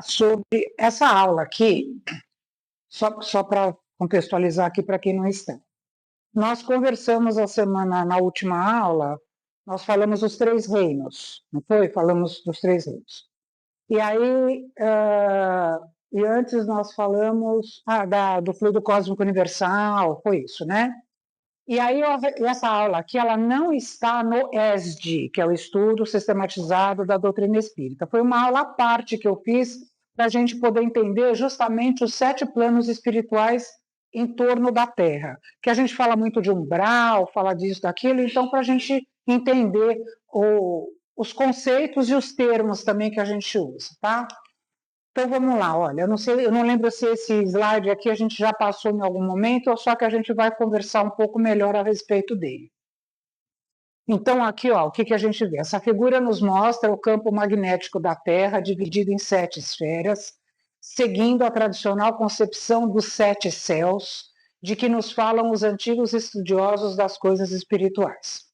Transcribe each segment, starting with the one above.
sobre essa aula aqui, só para contextualizar aqui para quem não está. Nós conversamos na última aula, nós falamos dos três reinos, não foi? Falamos dos três reinos. E aí, e antes nós falamos do fluido cósmico universal, foi isso, né? E aí, essa aula aqui, ela não está no ESD, que é o Estudo Sistematizado da Doutrina Espírita. Foi uma aula à parte que eu fiz para a gente poder entender justamente os 7 planos espirituais em torno da Terra. Que a gente fala muito de umbral, fala disso, daquilo, então para a gente entender os conceitos e os termos também que a gente usa, tá? Então vamos lá, olha, eu não sei, eu não lembro se esse slide aqui a gente já passou em algum momento, ou só que a gente vai conversar um pouco melhor a respeito dele. Então aqui, ó, o que a gente vê? Essa figura nos mostra o campo magnético da Terra dividido em 7 esferas, seguindo a tradicional concepção dos 7 céus, de que nos falam os antigos estudiosos das coisas espirituais.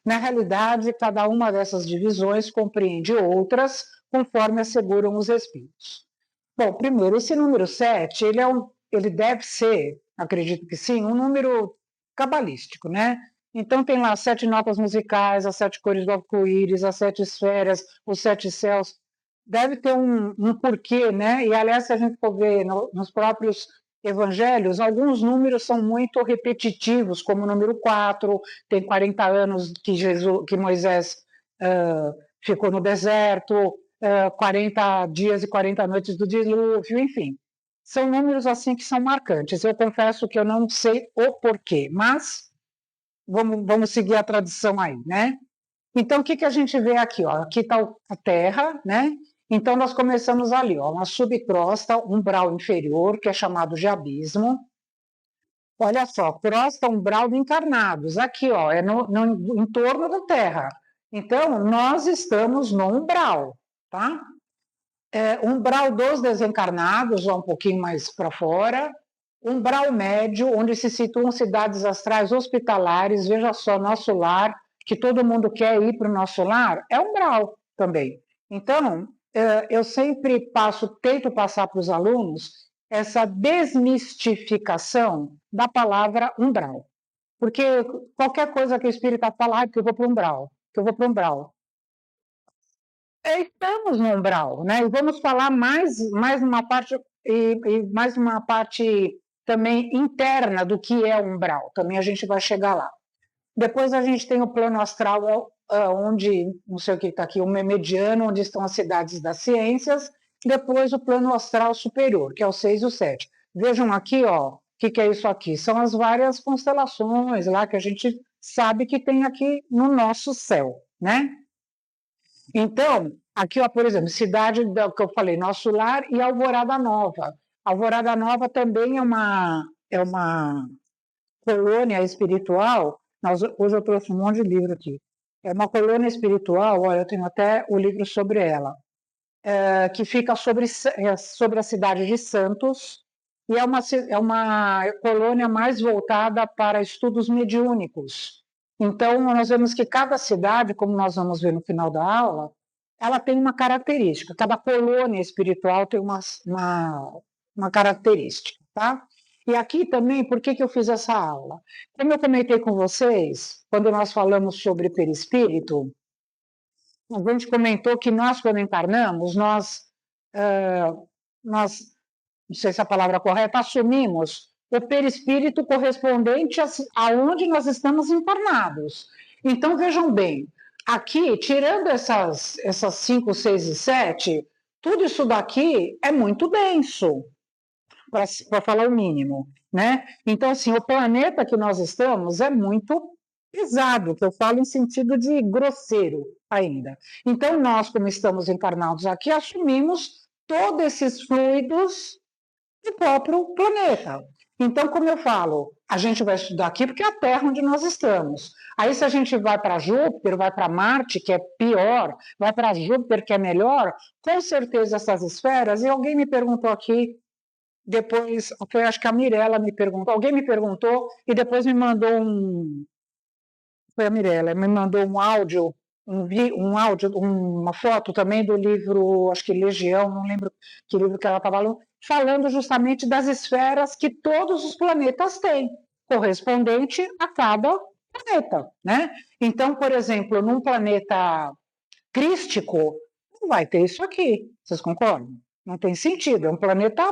Na realidade, cada uma dessas divisões compreende outras, conforme asseguram os espíritos. Bom, primeiro, esse número 7, ele deve ser, acredito que sim, um número cabalístico, né? Então tem lá 7 notas musicais, as 7 cores do arco-íris, as 7 esferas, os 7 céus. Deve ter um porquê, né? E, aliás, se a gente for ver nos próprios evangelhos, alguns números são muito repetitivos, como o número 4, tem 40 anos que Moisés ficou no deserto, 40 dias e 40 noites do dilúvio, enfim. São números assim que são marcantes. Eu confesso que eu não sei o porquê, mas vamos seguir a tradição aí, né? Então, o que a gente vê aqui? Ó? Aqui está a Terra, né? Então, nós começamos ali, ó, uma subcrosta, umbral inferior, que é chamado de abismo. Olha só, crosta umbral de encarnados. Aqui, ó, é no entorno da Terra. Então, nós estamos no umbral, tá? Umbral dos desencarnados, ou um pouquinho mais para fora. Umbral médio, onde se situam cidades astrais hospitalares. Veja só, nosso lar, que todo mundo quer ir para o nosso lar, é umbral também. Então, eu sempre tento passar para os alunos essa desmistificação da palavra umbral. Porque qualquer coisa que o espírita falar, que eu vou para o umbral, que eu vou para o umbral. Estamos no umbral, né? E vamos falar mais uma parte, e mais uma parte também interna do que é o umbral. Também a gente vai chegar lá. Depois a gente tem o plano astral, onde, não sei o que está aqui, o mediano, onde estão as cidades das ciências. Depois o plano astral superior, que é o 6 e o 7. Vejam aqui, ó, o que é isso aqui? São as várias constelações lá que a gente sabe que tem aqui no nosso céu, né? Então, aqui, ó, por exemplo, cidade que eu falei, Nosso Lar e Alvorada Nova. Alvorada Nova também é uma colônia espiritual. Hoje eu trouxe um monte de livro aqui. É uma colônia espiritual, olha, eu tenho até o livro sobre ela, que fica sobre a cidade de Santos, e é uma colônia mais voltada para estudos mediúnicos. Então, nós vemos que cada cidade, como nós vamos ver no final da aula, ela tem uma característica, cada colônia espiritual tem uma característica, tá? E aqui também, por que eu fiz essa aula? Como eu comentei com vocês, quando nós falamos sobre perispírito, a gente comentou que nós, quando encarnamos, nós, não sei se a palavra é correta, assumimos o perispírito correspondente aonde nós estamos encarnados. Então, vejam bem, aqui, tirando essas 5, 6 e 7, tudo isso daqui é muito denso, para falar o mínimo, né? Então, assim, o planeta que nós estamos é muito pesado, que eu falo em sentido de grosseiro ainda. Então, nós, como estamos encarnados aqui, assumimos todos esses fluidos do próprio planeta. Então, como eu falo, a gente vai estudar aqui porque é a Terra onde nós estamos. Aí, se a gente vai para Júpiter, vai para Marte, que é pior, vai para Júpiter, que é melhor, com certeza essas esferas, e alguém me perguntou aqui, depois, foi, acho que a Mirella me perguntou, alguém me perguntou, e depois me mandou foi a Mirella, me mandou um áudio um áudio, uma foto também do livro, acho que Legião, não lembro que livro que ela estava falando justamente das esferas que todos os planetas têm, correspondente a cada planeta, né? Então, por exemplo, num planeta crístico, não vai ter isso aqui, vocês concordam? Não tem sentido, é um planeta...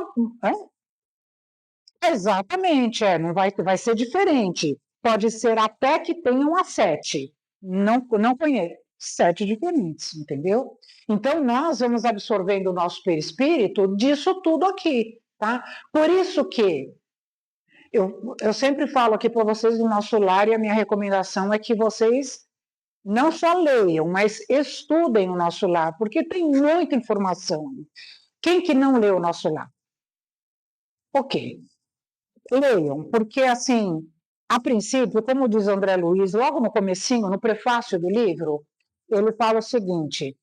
Exatamente, não vai ser diferente. Pode ser até que tenha um A7. Não conheço. 7 diferentes, entendeu? Então, nós vamos absorvendo o nosso perispírito disso tudo aqui, tá? Por isso que eu sempre falo aqui para vocês do nosso lar, e a minha recomendação é que vocês não só leiam, mas estudem o nosso lar, porque tem muita informação. Quem que não leu o nosso lar? Ok, leiam, porque assim, a princípio, como diz André Luiz, logo no comecinho, no prefácio do livro, ele fala o seguinte,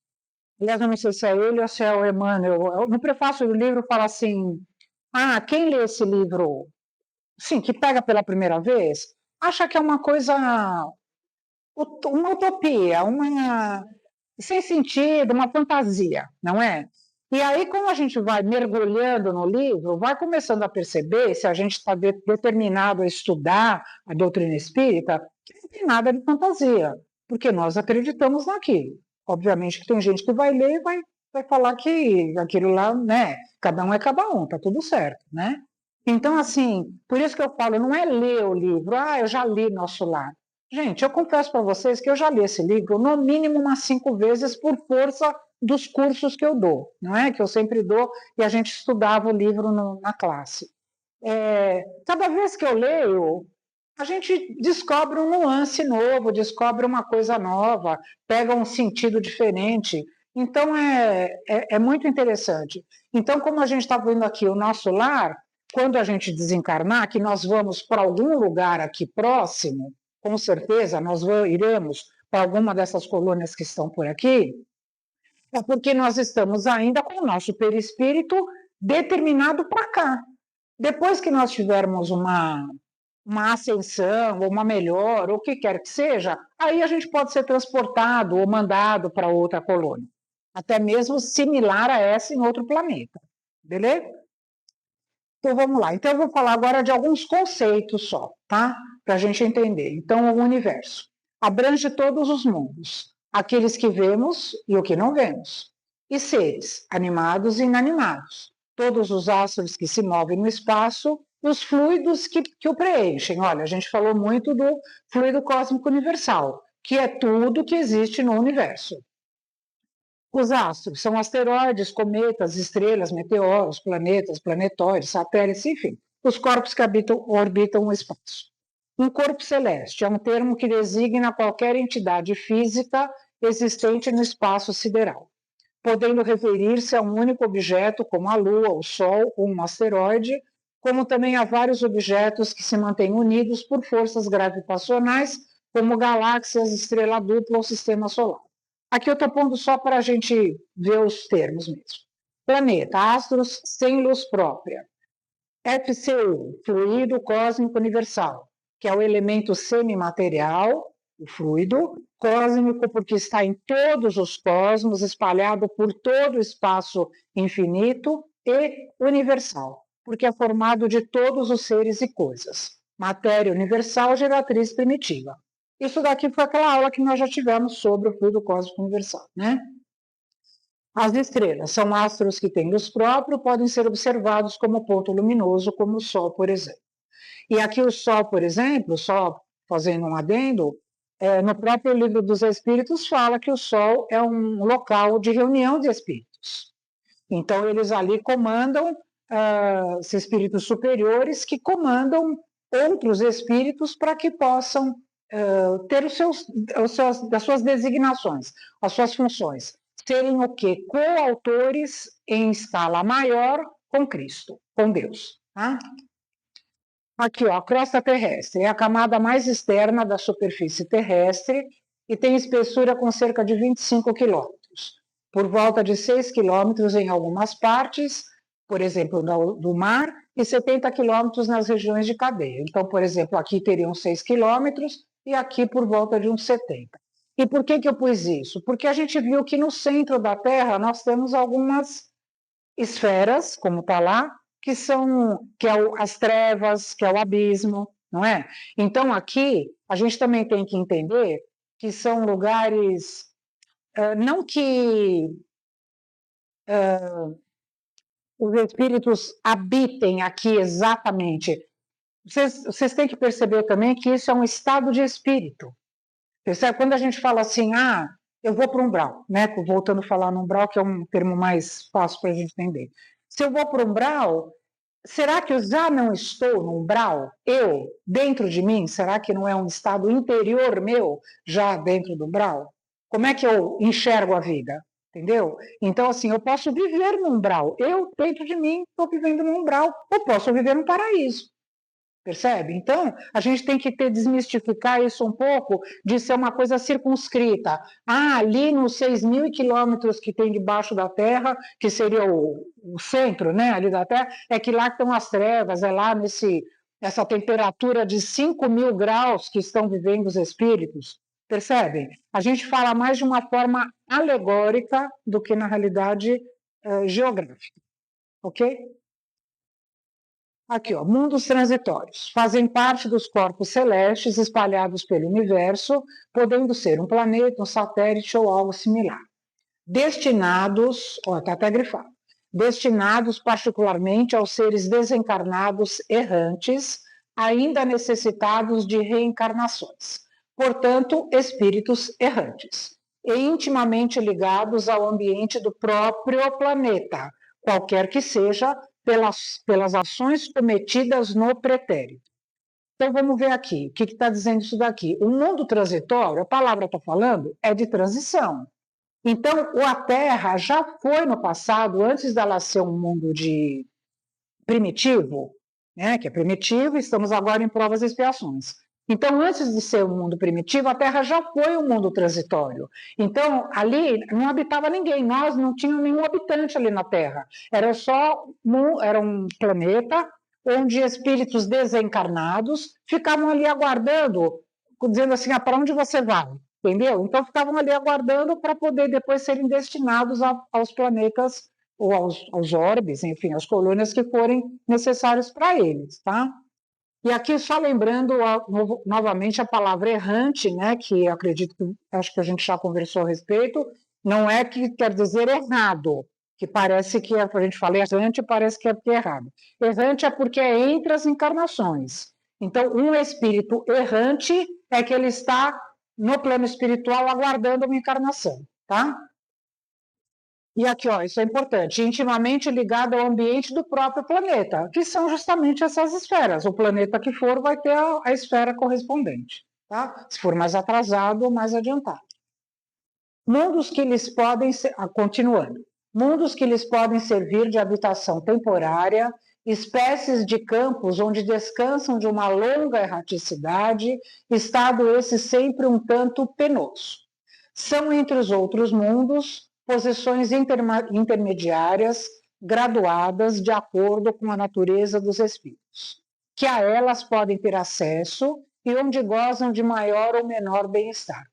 aliás, eu não sei se é ele ou se é o Emmanuel, no prefácio do livro fala assim, quem lê esse livro, sim, que pega pela primeira vez, acha que é uma coisa, uma utopia, sem sentido, uma fantasia, não é? E aí, como a gente vai mergulhando no livro, vai começando a perceber, se a gente está determinado a estudar a doutrina espírita, que não tem nada de fantasia, porque nós acreditamos naquilo. Obviamente que tem gente que vai ler e vai falar que aquilo lá, né? Cada um é cada um, tá tudo certo, né? Então, assim, por isso que eu falo, não é ler o livro, eu já li Nosso Lar. Gente, eu confesso para vocês que eu já li esse livro no mínimo umas 5 vezes por força dos cursos que eu dou, não é? Que eu sempre dou e a gente estudava o livro na classe. Cada vez que eu leio, a gente descobre um nuance novo, descobre uma coisa nova, pega um sentido diferente. Então, é muito interessante. Então, como a gente está vendo aqui o nosso lar, quando a gente desencarnar, que nós vamos para algum lugar aqui próximo, com certeza nós iremos para alguma dessas colônias que estão por aqui, é porque nós estamos ainda com o nosso perispírito determinado para cá. Depois que nós tivermos uma ascensão, ou uma melhora, ou o que quer que seja, aí a gente pode ser transportado ou mandado para outra colônia, até mesmo similar a essa em outro planeta, beleza? Então vamos lá. Então eu vou falar agora de alguns conceitos só, tá? Para a gente entender. Então o universo abrange todos os mundos, aqueles que vemos e o que não vemos, e seres animados e inanimados, todos os astros que se movem no espaço e os fluidos que o preenchem. Olha, a gente falou muito do fluido cósmico universal, que é tudo que existe no universo. Os astros são asteroides, cometas, estrelas, meteoros, planetas, planetóides, satélites, enfim, os corpos que orbitam o espaço. Um corpo celeste é um termo que designa qualquer entidade física existente no espaço sideral, podendo referir-se a um único objeto, como a Lua, o Sol ou um asteroide, como também a vários objetos que se mantêm unidos por forças gravitacionais, como galáxias, estrela dupla ou sistema solar. Aqui eu estou pondo só para a gente ver os termos mesmo. Planeta, astros sem luz própria. FCU, fluido cósmico universal, que é o elemento semimaterial, o fluido, cósmico porque está em todos os cosmos, espalhado por todo o espaço infinito, e universal, porque é formado de todos os seres e coisas. Matéria universal, geratriz primitiva. Isso daqui foi aquela aula que nós já tivemos sobre o fluido cósmico universal, né? As estrelas são astros que têm luz própria, podem ser observados como ponto luminoso, como o Sol, por exemplo. E aqui o Sol, por exemplo, só fazendo um adendo, no próprio Livro dos Espíritos fala que o Sol é um local de reunião de espíritos. Então, eles ali comandam os espíritos superiores que comandam outros espíritos para que possam ter as suas designações, as suas funções, serem o quê? Coautores em escala maior com Cristo, com Deus. Tá? Aqui, ó, a crosta terrestre é a camada mais externa da superfície terrestre e tem espessura com cerca de 25 quilômetros, por volta de 6 quilômetros em algumas partes, por exemplo, do mar, e 70 quilômetros nas regiões de cadeia. Então, por exemplo, aqui teriam 6 quilômetros e aqui por volta de uns 70. E por que eu pus isso? Porque a gente viu que no centro da Terra nós temos algumas esferas, como está lá, que é as trevas, que é o abismo, não é? Então aqui a gente também tem que entender que são lugares, não que os espíritos habitem aqui exatamente. Vocês têm que perceber também que isso é um estado de espírito. Percebe? Quando a gente fala assim, eu vou para um umbral, né? Voltando a falar no umbral, que é um termo mais fácil para a gente entender. Se eu vou para um umbral, será que eu já não estou no umbral? Eu, dentro de mim, será que não é um estado interior meu, já dentro do umbral? Como é que eu enxergo a vida? Entendeu? Então, assim, eu posso viver no umbral. Eu, dentro de mim, estou vivendo no umbral. Ou posso viver no paraíso. Percebe? Então, a gente tem que desmistificar isso um pouco de ser uma coisa circunscrita. Ali nos 6.000 quilômetros que tem debaixo da Terra, que seria o centro, né, ali da Terra, é que lá estão as trevas, é lá essa temperatura de 5.000 graus que estão vivendo os espíritos. Percebem? A gente fala mais de uma forma alegórica do que na realidade geográfica. Ok? Aqui, ó, mundos transitórios. Fazem parte dos corpos celestes espalhados pelo universo, podendo ser um planeta, um satélite ou algo similar. Destinados, ó, está até grifado, destinados particularmente aos seres desencarnados errantes, ainda necessitados de reencarnações. Portanto, espíritos errantes. E intimamente ligados ao ambiente do próprio planeta, qualquer que seja, pelas ações cometidas no pretérito. Então vamos ver aqui, o que está dizendo isso daqui? O mundo transitório, a palavra está falando, é de transição. Então, a Terra já foi no passado, antes dela ser um mundo de primitivo, né, que é primitivo, estamos agora em provas e expiações. Então, antes de ser um mundo primitivo, a Terra já foi um mundo transitório. Então, ali não habitava ninguém, nós não tínhamos nenhum habitante ali na Terra. Era um planeta onde espíritos desencarnados ficavam ali aguardando, dizendo assim, para onde você vai? Entendeu? Então, ficavam ali aguardando para poder depois serem destinados aos planetas ou aos orbes, enfim, às colônias que forem necessários para eles, tá? E aqui só lembrando novamente a palavra errante, né, que acredito que acho que a gente já conversou a respeito, não é que quer dizer errado, que parece que a gente fala errante, parece que é errado. Errante é porque é entre as encarnações. Então, um espírito errante é que ele está no plano espiritual aguardando uma encarnação, tá? E aqui, ó, isso é importante, intimamente ligado ao ambiente do próprio planeta, que são justamente essas esferas. O planeta que for vai ter a esfera correspondente, tá? Se for mais atrasado ou mais adiantado. Mundos que lhes podem ser, continuando, mundos que lhes podem servir de habitação temporária, espécies de campos onde descansam de uma longa erraticidade, estado esse sempre um tanto penoso. São, entre os outros mundos, posições intermediárias, graduadas de acordo com a natureza dos espíritos, que a elas podem ter acesso e onde gozam de maior ou menor bem-estar. O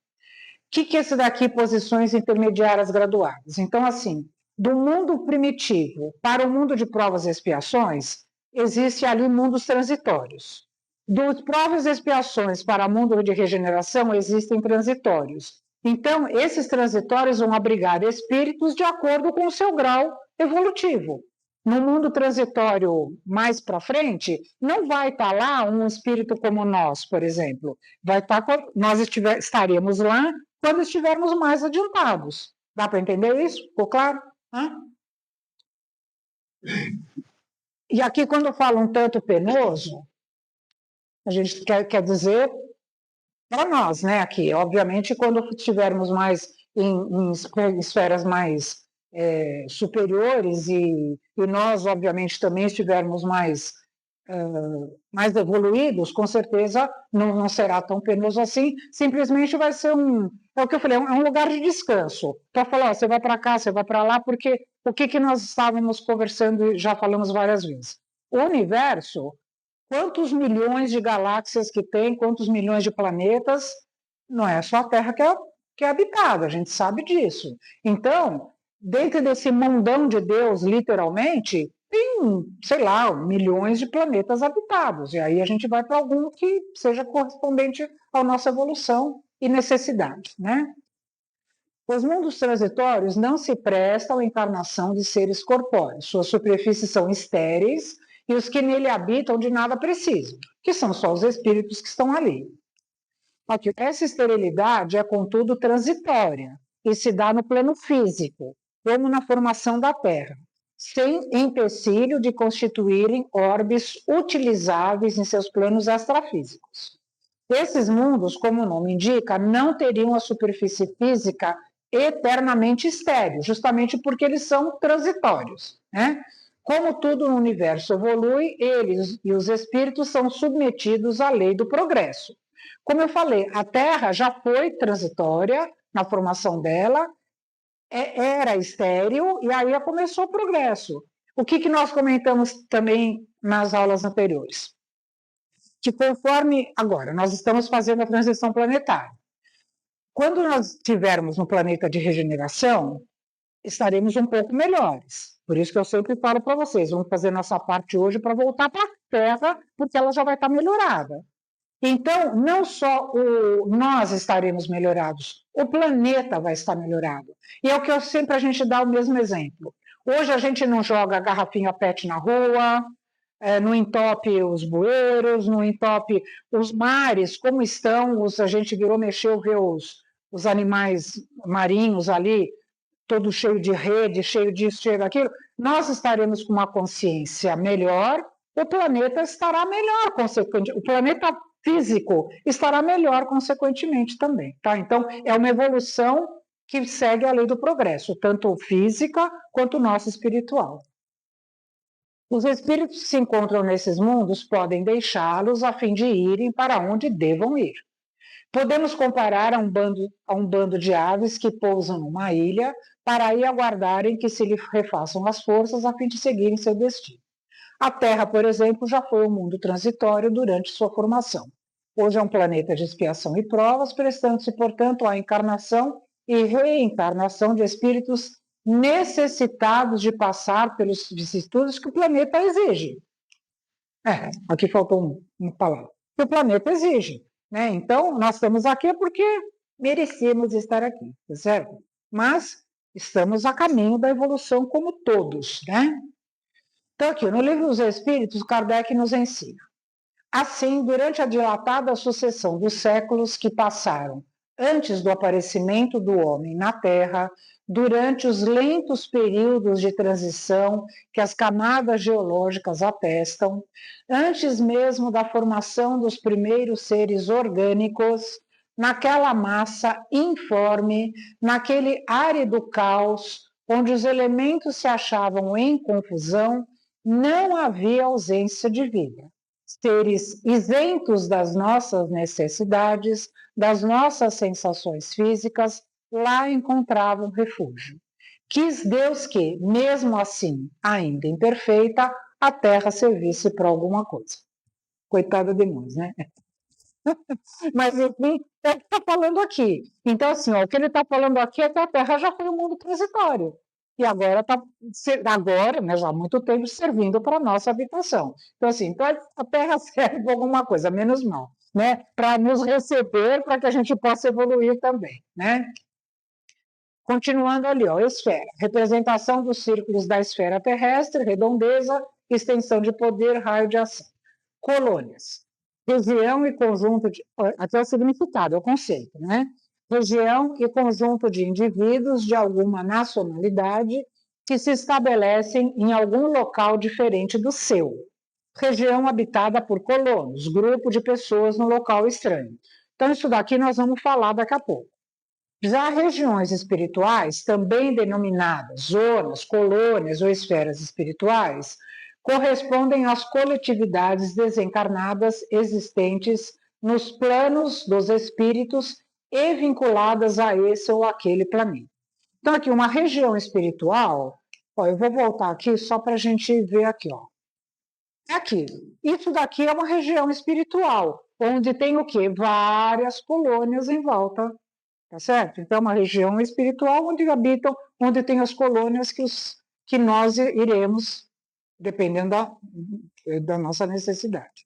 que é esse daqui, posições intermediárias graduadas? Então, assim, do mundo primitivo para o mundo de provas e expiações, existe ali mundos transitórios. Dos provas e expiações para o mundo de regeneração, existem transitórios. Então, esses transitórios vão abrigar espíritos de acordo com o seu grau evolutivo. No mundo transitório mais para frente, não vai estar lá um espírito como nós, por exemplo. Vai estar, nós estaremos lá quando estivermos mais adiantados. Dá para entender isso? Ficou claro? E aqui, quando eu falo um tanto penoso, a gente quer dizer para nós, né? Aqui, obviamente, quando estivermos mais em esferas mais superiores e nós, obviamente, também estivermos mais evoluídos, com certeza não será tão penoso assim, simplesmente vai ser é o que eu falei, é um lugar de descanso. Para falar, ó, você vai para cá, você vai para lá, porque o que nós estávamos conversando e já falamos várias vezes? O universo, quantos milhões de galáxias que tem, quantos milhões de planetas, não é só a Terra que é que é habitado, a gente sabe disso. Então, dentro desse mundão de Deus, literalmente, tem, sei lá, milhões de planetas habitados. E aí a gente vai para algum que seja correspondente à nossa evolução e necessidade, né? Os mundos transitórios não se prestam à encarnação de seres corpóreos. Suas superfícies são estéreis e os que nele habitam de nada precisam, que são só os espíritos que estão ali. Essa esterilidade é, contudo, transitória e se dá no plano físico, como na formação da Terra, sem empecilho de constituírem orbes utilizáveis em seus planos extrafísicos. Esses mundos, como o nome indica, não teriam a superfície física eternamente estéril, justamente porque eles são transitórios, né? Como tudo no universo evolui, eles e os espíritos são submetidos à lei do progresso. Como eu falei, a Terra já foi transitória na formação dela, era estéril, e aí começou o progresso. O que nós comentamos também nas aulas anteriores? Que conforme agora nós estamos fazendo a transição planetária. Quando nós estivermos no planeta de regeneração, estaremos um pouco melhores. Por isso que eu sempre falo para vocês, vamos fazer nossa parte hoje para voltar para a Terra, porque ela já vai estar melhorada. Então, não só nós estaremos melhorados, o planeta vai estar melhorado. E é o que a gente dá o mesmo exemplo. Hoje a gente não joga garrafinha PET na rua, não entope os bueiros, não entope os mares, como estão, a gente virou, mexeu, vê os animais marinhos ali, todo cheio de rede, cheio disso, cheio daquilo. Nós estaremos com uma consciência melhor, o planeta estará melhor, consequentemente. O planeta físico estará melhor, consequentemente, também. Tá? Então, é uma evolução que segue a lei do progresso, tanto física quanto nossa espiritual. Os espíritos que se encontram nesses mundos podem deixá-los a fim de irem para onde devam ir. Podemos comparar a um bando de aves que pousam numa ilha para aí aguardarem que se lhe refaçam as forças a fim de seguirem seu destino. A Terra, por exemplo, já foi um mundo transitório durante sua formação. Hoje é um planeta de expiação e provas, prestando-se, portanto, à encarnação e reencarnação de espíritos necessitados de passar pelos vicissitudes que o planeta exige. Aqui faltou uma palavra. Que o planeta exige. Né? Então, nós estamos aqui porque merecemos estar aqui, tá certo? Mas estamos a caminho da evolução como todos, né? Então, aqui, no livro dos Espíritos, Kardec nos ensina. Assim, durante a dilatada sucessão dos séculos que passaram antes do aparecimento do homem na Terra, durante os lentos períodos de transição que as camadas geológicas atestam, antes mesmo da formação dos primeiros seres orgânicos, naquela massa informe, naquele árido caos, onde os elementos se achavam em confusão, não havia ausência de vida. Seres isentos das nossas necessidades, das nossas sensações físicas, lá encontravam refúgio. Quis Deus que, mesmo assim, ainda imperfeita, a Terra servisse para alguma coisa. Coitada de nós, né? Mas, enfim, é o que está falando aqui. Então, assim, o que ele está falando aqui é que a Terra já foi um mundo transitório. E agora está, né, já há muito tempo, servindo para a nossa habitação. Então, assim, então a Terra serve para alguma coisa, menos mal, né? Para nos receber, para que a gente possa evoluir também, né? Continuando ali, esfera. Representação dos círculos da esfera terrestre, redondeza, extensão de poder, raio de ação. Colônias. Região e conjunto de... Até o significado, é o conceito, né? Região e conjunto de indivíduos de alguma nacionalidade que se estabelecem em algum local diferente do seu. Região habitada por colonos, grupo de pessoas no local estranho. Então, isso daqui nós vamos falar daqui a pouco. Já regiões espirituais, também denominadas zonas, colônias ou esferas espirituais, correspondem às coletividades desencarnadas existentes nos planos dos espíritos e vinculadas a esse ou aquele planeta. Então, aqui, uma região espiritual, eu vou voltar aqui só para a gente ver aqui, É aqui. Isso daqui é uma região espiritual, onde tem o quê? Várias colônias em volta, tá certo? Então, é uma região espiritual onde habitam, onde tem as colônias que nós iremos, dependendo da nossa necessidade.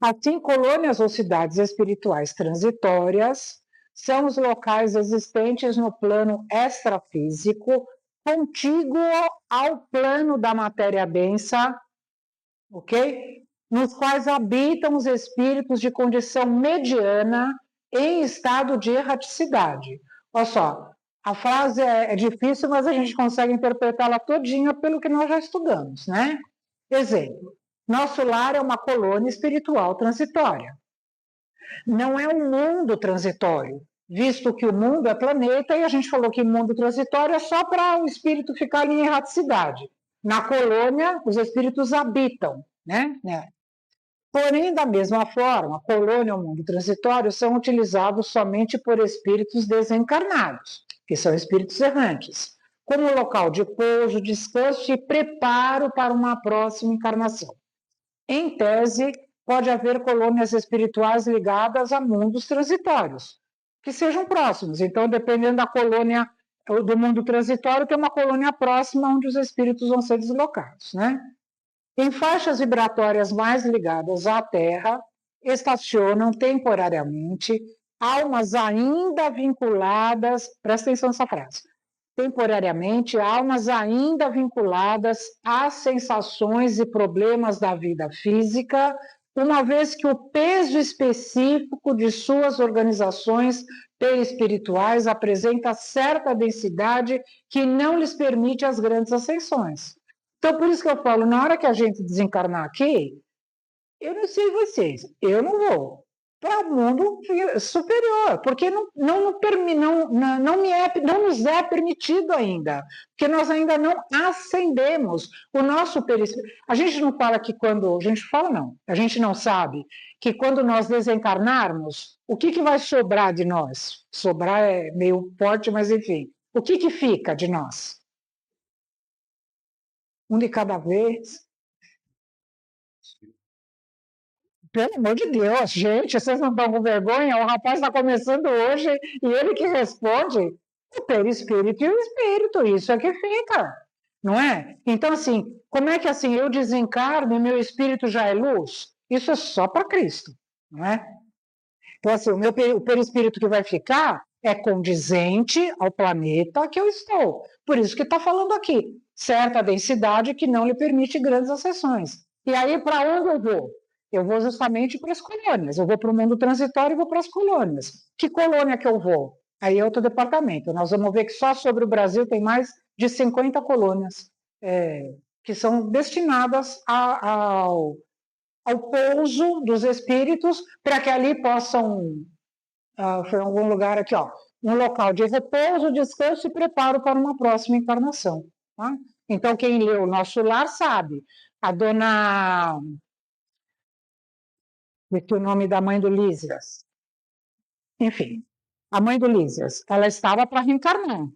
Assim, colônias ou cidades espirituais transitórias são os locais existentes no plano extrafísico, contíguo ao plano da matéria densa, ok? Nos quais habitam os espíritos de condição mediana em estado de erraticidade. Olha só, a frase é difícil, mas a gente consegue interpretá-la todinha pelo que nós já estudamos, né? Exemplo, nosso lar é uma colônia espiritual transitória. Não é um mundo transitório, visto que o mundo é planeta e a gente falou que mundo transitório é só para o espírito ficar ali em erraticidade. Na colônia, os espíritos habitam, né? Porém, da mesma forma, a colônia e o mundo transitório são utilizados somente por espíritos desencarnados, que são espíritos errantes, como local de pouso, descanso e preparo para uma próxima encarnação. Em tese, pode haver colônias espirituais ligadas a mundos transitórios, que sejam próximos. Então, dependendo da colônia do mundo transitório, tem uma colônia próxima onde os espíritos vão ser deslocados, né? Em faixas vibratórias mais ligadas à Terra, estacionam temporariamente almas ainda vinculadas, presta atenção nessa frase, temporariamente almas ainda vinculadas às sensações e problemas da vida física, uma vez que o peso específico de suas organizações perispirituais apresenta certa densidade que não lhes permite as grandes ascensões. Então, por isso que eu falo, na hora que a gente desencarnar aqui, eu não sei vocês, eu não vou para o mundo superior, porque não nos é permitido ainda, porque nós ainda não ascendemos o nosso perispírito. A gente não fala que quando, a gente fala não, a gente não sabe que quando nós desencarnarmos, o que vai sobrar de nós? Sobrar é meio forte, mas enfim, o que fica de nós? Um de cada vez. Pelo amor de Deus, gente, vocês não estão com vergonha? O rapaz está começando hoje e ele que responde. O perispírito e o espírito, isso é que fica, não é? Então, assim, como é que assim eu desencarno e meu espírito já é luz? Isso é só para Cristo, não é? Então, assim, o perispírito que vai ficar é condizente ao planeta que eu estou. Por isso que está falando aqui, certa densidade que não lhe permite grandes acessões. E aí, para onde eu vou? Eu vou justamente para as colônias. Eu vou para o mundo transitório e vou para as colônias. Que colônia que eu vou? Aí é outro departamento. Nós vamos ver que só sobre o Brasil tem mais de 50 colônias que são destinadas ao pouso dos espíritos para que ali possam, foi em algum lugar aqui, ó, um local de repouso, descanso e preparo para uma próxima encarnação. Tá? Então, quem leu o Nosso Lar sabe. A dona... Esqueci o nome da mãe do Lísias. Enfim, a mãe do Lísias, ela estava para reencarnar.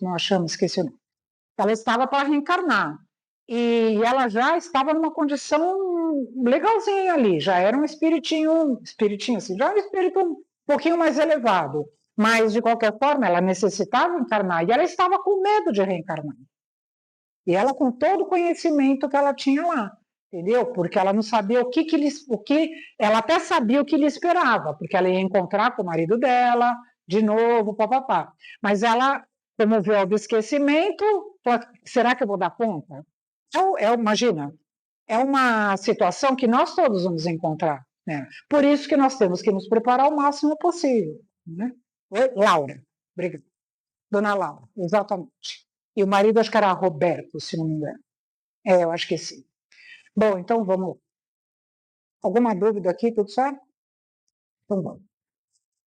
Não achamos, esqueci o nome. Ela estava para reencarnar. E ela já estava numa condição legalzinha ali, já era um espiritinho assim, já era um espírito um pouquinho mais elevado. Mas, de qualquer forma, ela necessitava encarnar e ela estava com medo de reencarnar. E ela com todo o conhecimento que ela tinha lá, entendeu? Porque ela não sabia ela até sabia o que lhe esperava, porque ela ia encontrar com o marido dela, de novo, papapá. Mas ela, como véu do esquecimento, será que eu vou dar conta? Imagina, é uma situação que nós todos vamos encontrar, né? Por isso que nós temos que nos preparar o máximo possível, né? Oi, Laura, obrigada. Dona Laura, exatamente. E o marido acho que era Roberto, se não me engano. Eu acho que sim. Bom, então vamos. Alguma dúvida aqui, tudo certo? Então vamos.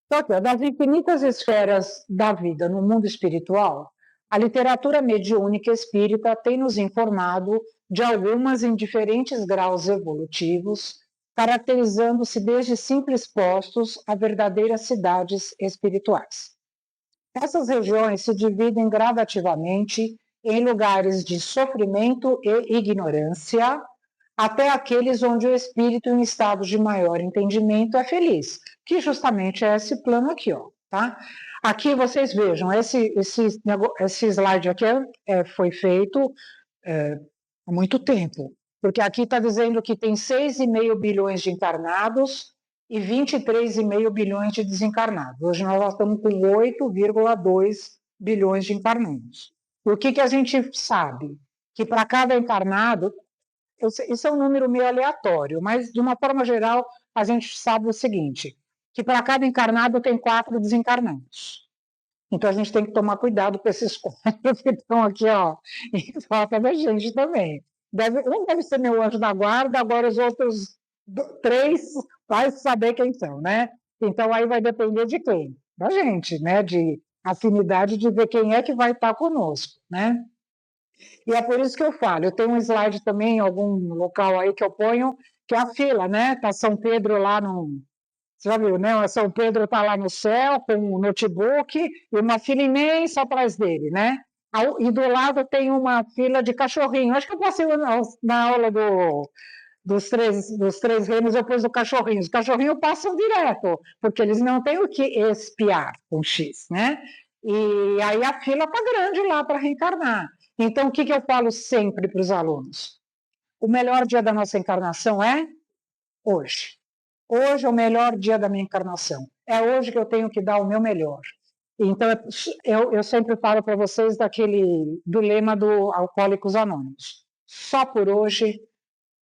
Então, das infinitas esferas da vida no mundo espiritual, a literatura mediúnica espírita tem nos informado de algumas em diferentes graus evolutivos, caracterizando-se desde simples postos a verdadeiras cidades espirituais. Essas regiões se dividem gradativamente em lugares de sofrimento e ignorância, até aqueles onde o espírito em estado de maior entendimento é feliz, que justamente é esse plano aqui, ó, tá? Aqui vocês vejam, esse slide aqui foi feito há muito tempo, porque aqui está dizendo que tem 6,5 bilhões de encarnados e 23,5 bilhões de desencarnados. Hoje nós estamos com 8,2 bilhões de encarnados. O que a gente sabe? Que para cada encarnado, isso é um número meio aleatório, mas de uma forma geral, a gente sabe o seguinte, que para cada encarnado tem 4 desencarnados. Então a gente tem que tomar cuidado com esses 4 que estão aqui, ó, em volta da gente também. Um deve ser meu anjo da guarda, agora os outros 3 vai saber quem são, né? Então aí vai depender de quem? Da gente, né? De afinidade de ver quem é que vai estar conosco, né? E é por isso que eu falo, eu tenho um slide também em algum local aí que eu ponho, que é a fila, né? Tá São Pedro lá no... Você já viu, né? O São Pedro está lá no céu com um notebook e uma fila imensa atrás dele, né? E do lado tem uma fila de cachorrinho. Acho que eu passei na aula dos três reinos, eu pus o cachorrinho. Os cachorrinhos passam direto, porque eles não têm o que espiar com X, né? E aí a fila está grande lá para reencarnar. Então, o que eu falo sempre para os alunos? O melhor dia da nossa encarnação é hoje. Hoje é o melhor dia da minha encarnação. É hoje que eu tenho que dar o meu melhor. Então, eu sempre falo para vocês do lema do Alcoólicos Anônimos. Só por hoje,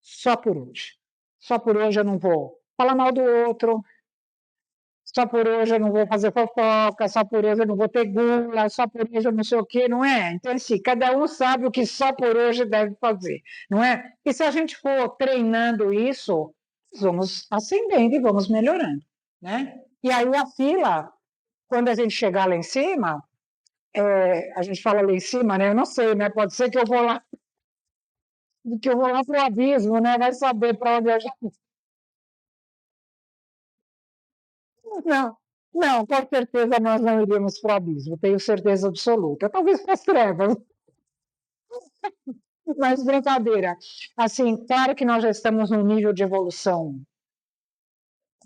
só por hoje. Só por hoje eu não vou falar mal do outro, só por hoje eu não vou fazer fofoca, só por hoje eu não vou ter gula, só por hoje eu não sei o quê, não é? Então, assim, cada um sabe o que só por hoje deve fazer, não é? E se a gente for treinando isso, vamos ascendendo e vamos melhorando, né? E aí a fila, quando a gente chegar lá em cima, a gente fala lá em cima, né? Eu não sei, né? Pode ser que eu vou lá para o abismo, né? Vai saber para onde a gente... Não, não, com certeza nós não iríamos para o abismo, tenho certeza absoluta. Talvez para as trevas, mas brincadeira. Assim, claro que nós já estamos num nível de evolução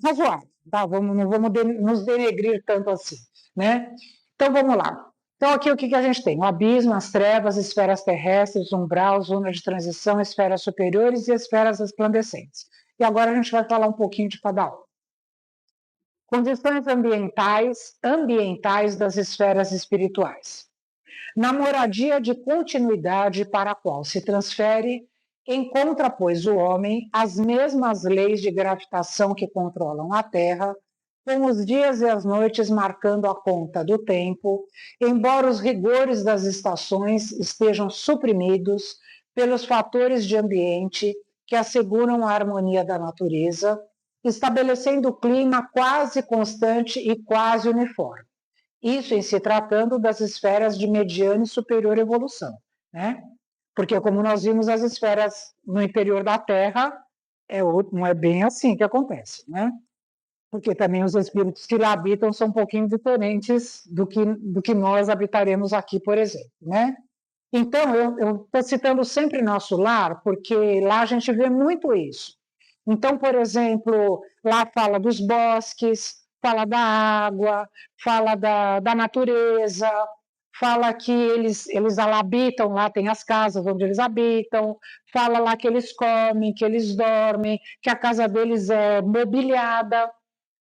razoável, tá? Não vamos nos denegrir tanto assim, né? Então vamos lá. Então aqui o que a gente tem? O abismo, as trevas, esferas terrestres, umbral, zona de transição, esferas superiores e esferas resplandecentes. E agora a gente vai falar um pouquinho de cada um. Condições ambientais das esferas espirituais. Na moradia de continuidade para a qual se transfere, encontra, pois, o homem as mesmas leis de gravitação que controlam a Terra, com os dias e as noites marcando a conta do tempo, embora os rigores das estações estejam suprimidos pelos fatores de ambiente que asseguram a harmonia da natureza, estabelecendo o clima quase constante e quase uniforme. Isso em se tratando das esferas de mediana e superior evolução, né? Porque, como nós vimos, as esferas no interior da Terra não é bem assim que acontece, né? Porque também os espíritos que lá habitam são um pouquinho diferentes do que nós habitaremos aqui, por exemplo, né? Então, eu estou citando sempre nosso lar, porque lá a gente vê muito isso. Então, por exemplo, lá fala dos bosques, fala da água, fala da natureza, fala que eles lá habitam, lá tem as casas onde eles habitam, fala lá que eles comem, que eles dormem, que a casa deles é mobiliada,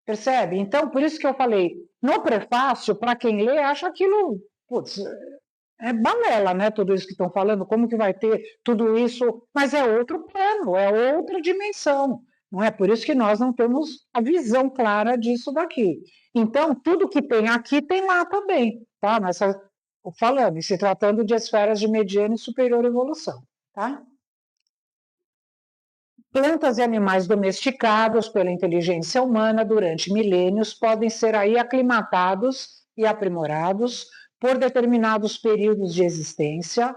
percebe? Então, por isso que eu falei, no prefácio, para quem lê, acha aquilo, putz, é balela, né? Tudo isso que estão falando, como que vai ter tudo isso? Mas é outro plano, é outra dimensão, não é? Por isso que nós não temos a visão clara disso daqui. Então, tudo que tem aqui tem lá também, tá? Falando, e se tratando de esferas de mediana e superior evolução, tá? Plantas e animais domesticados pela inteligência humana durante milênios podem ser aí aclimatados e aprimorados por determinados períodos de existência,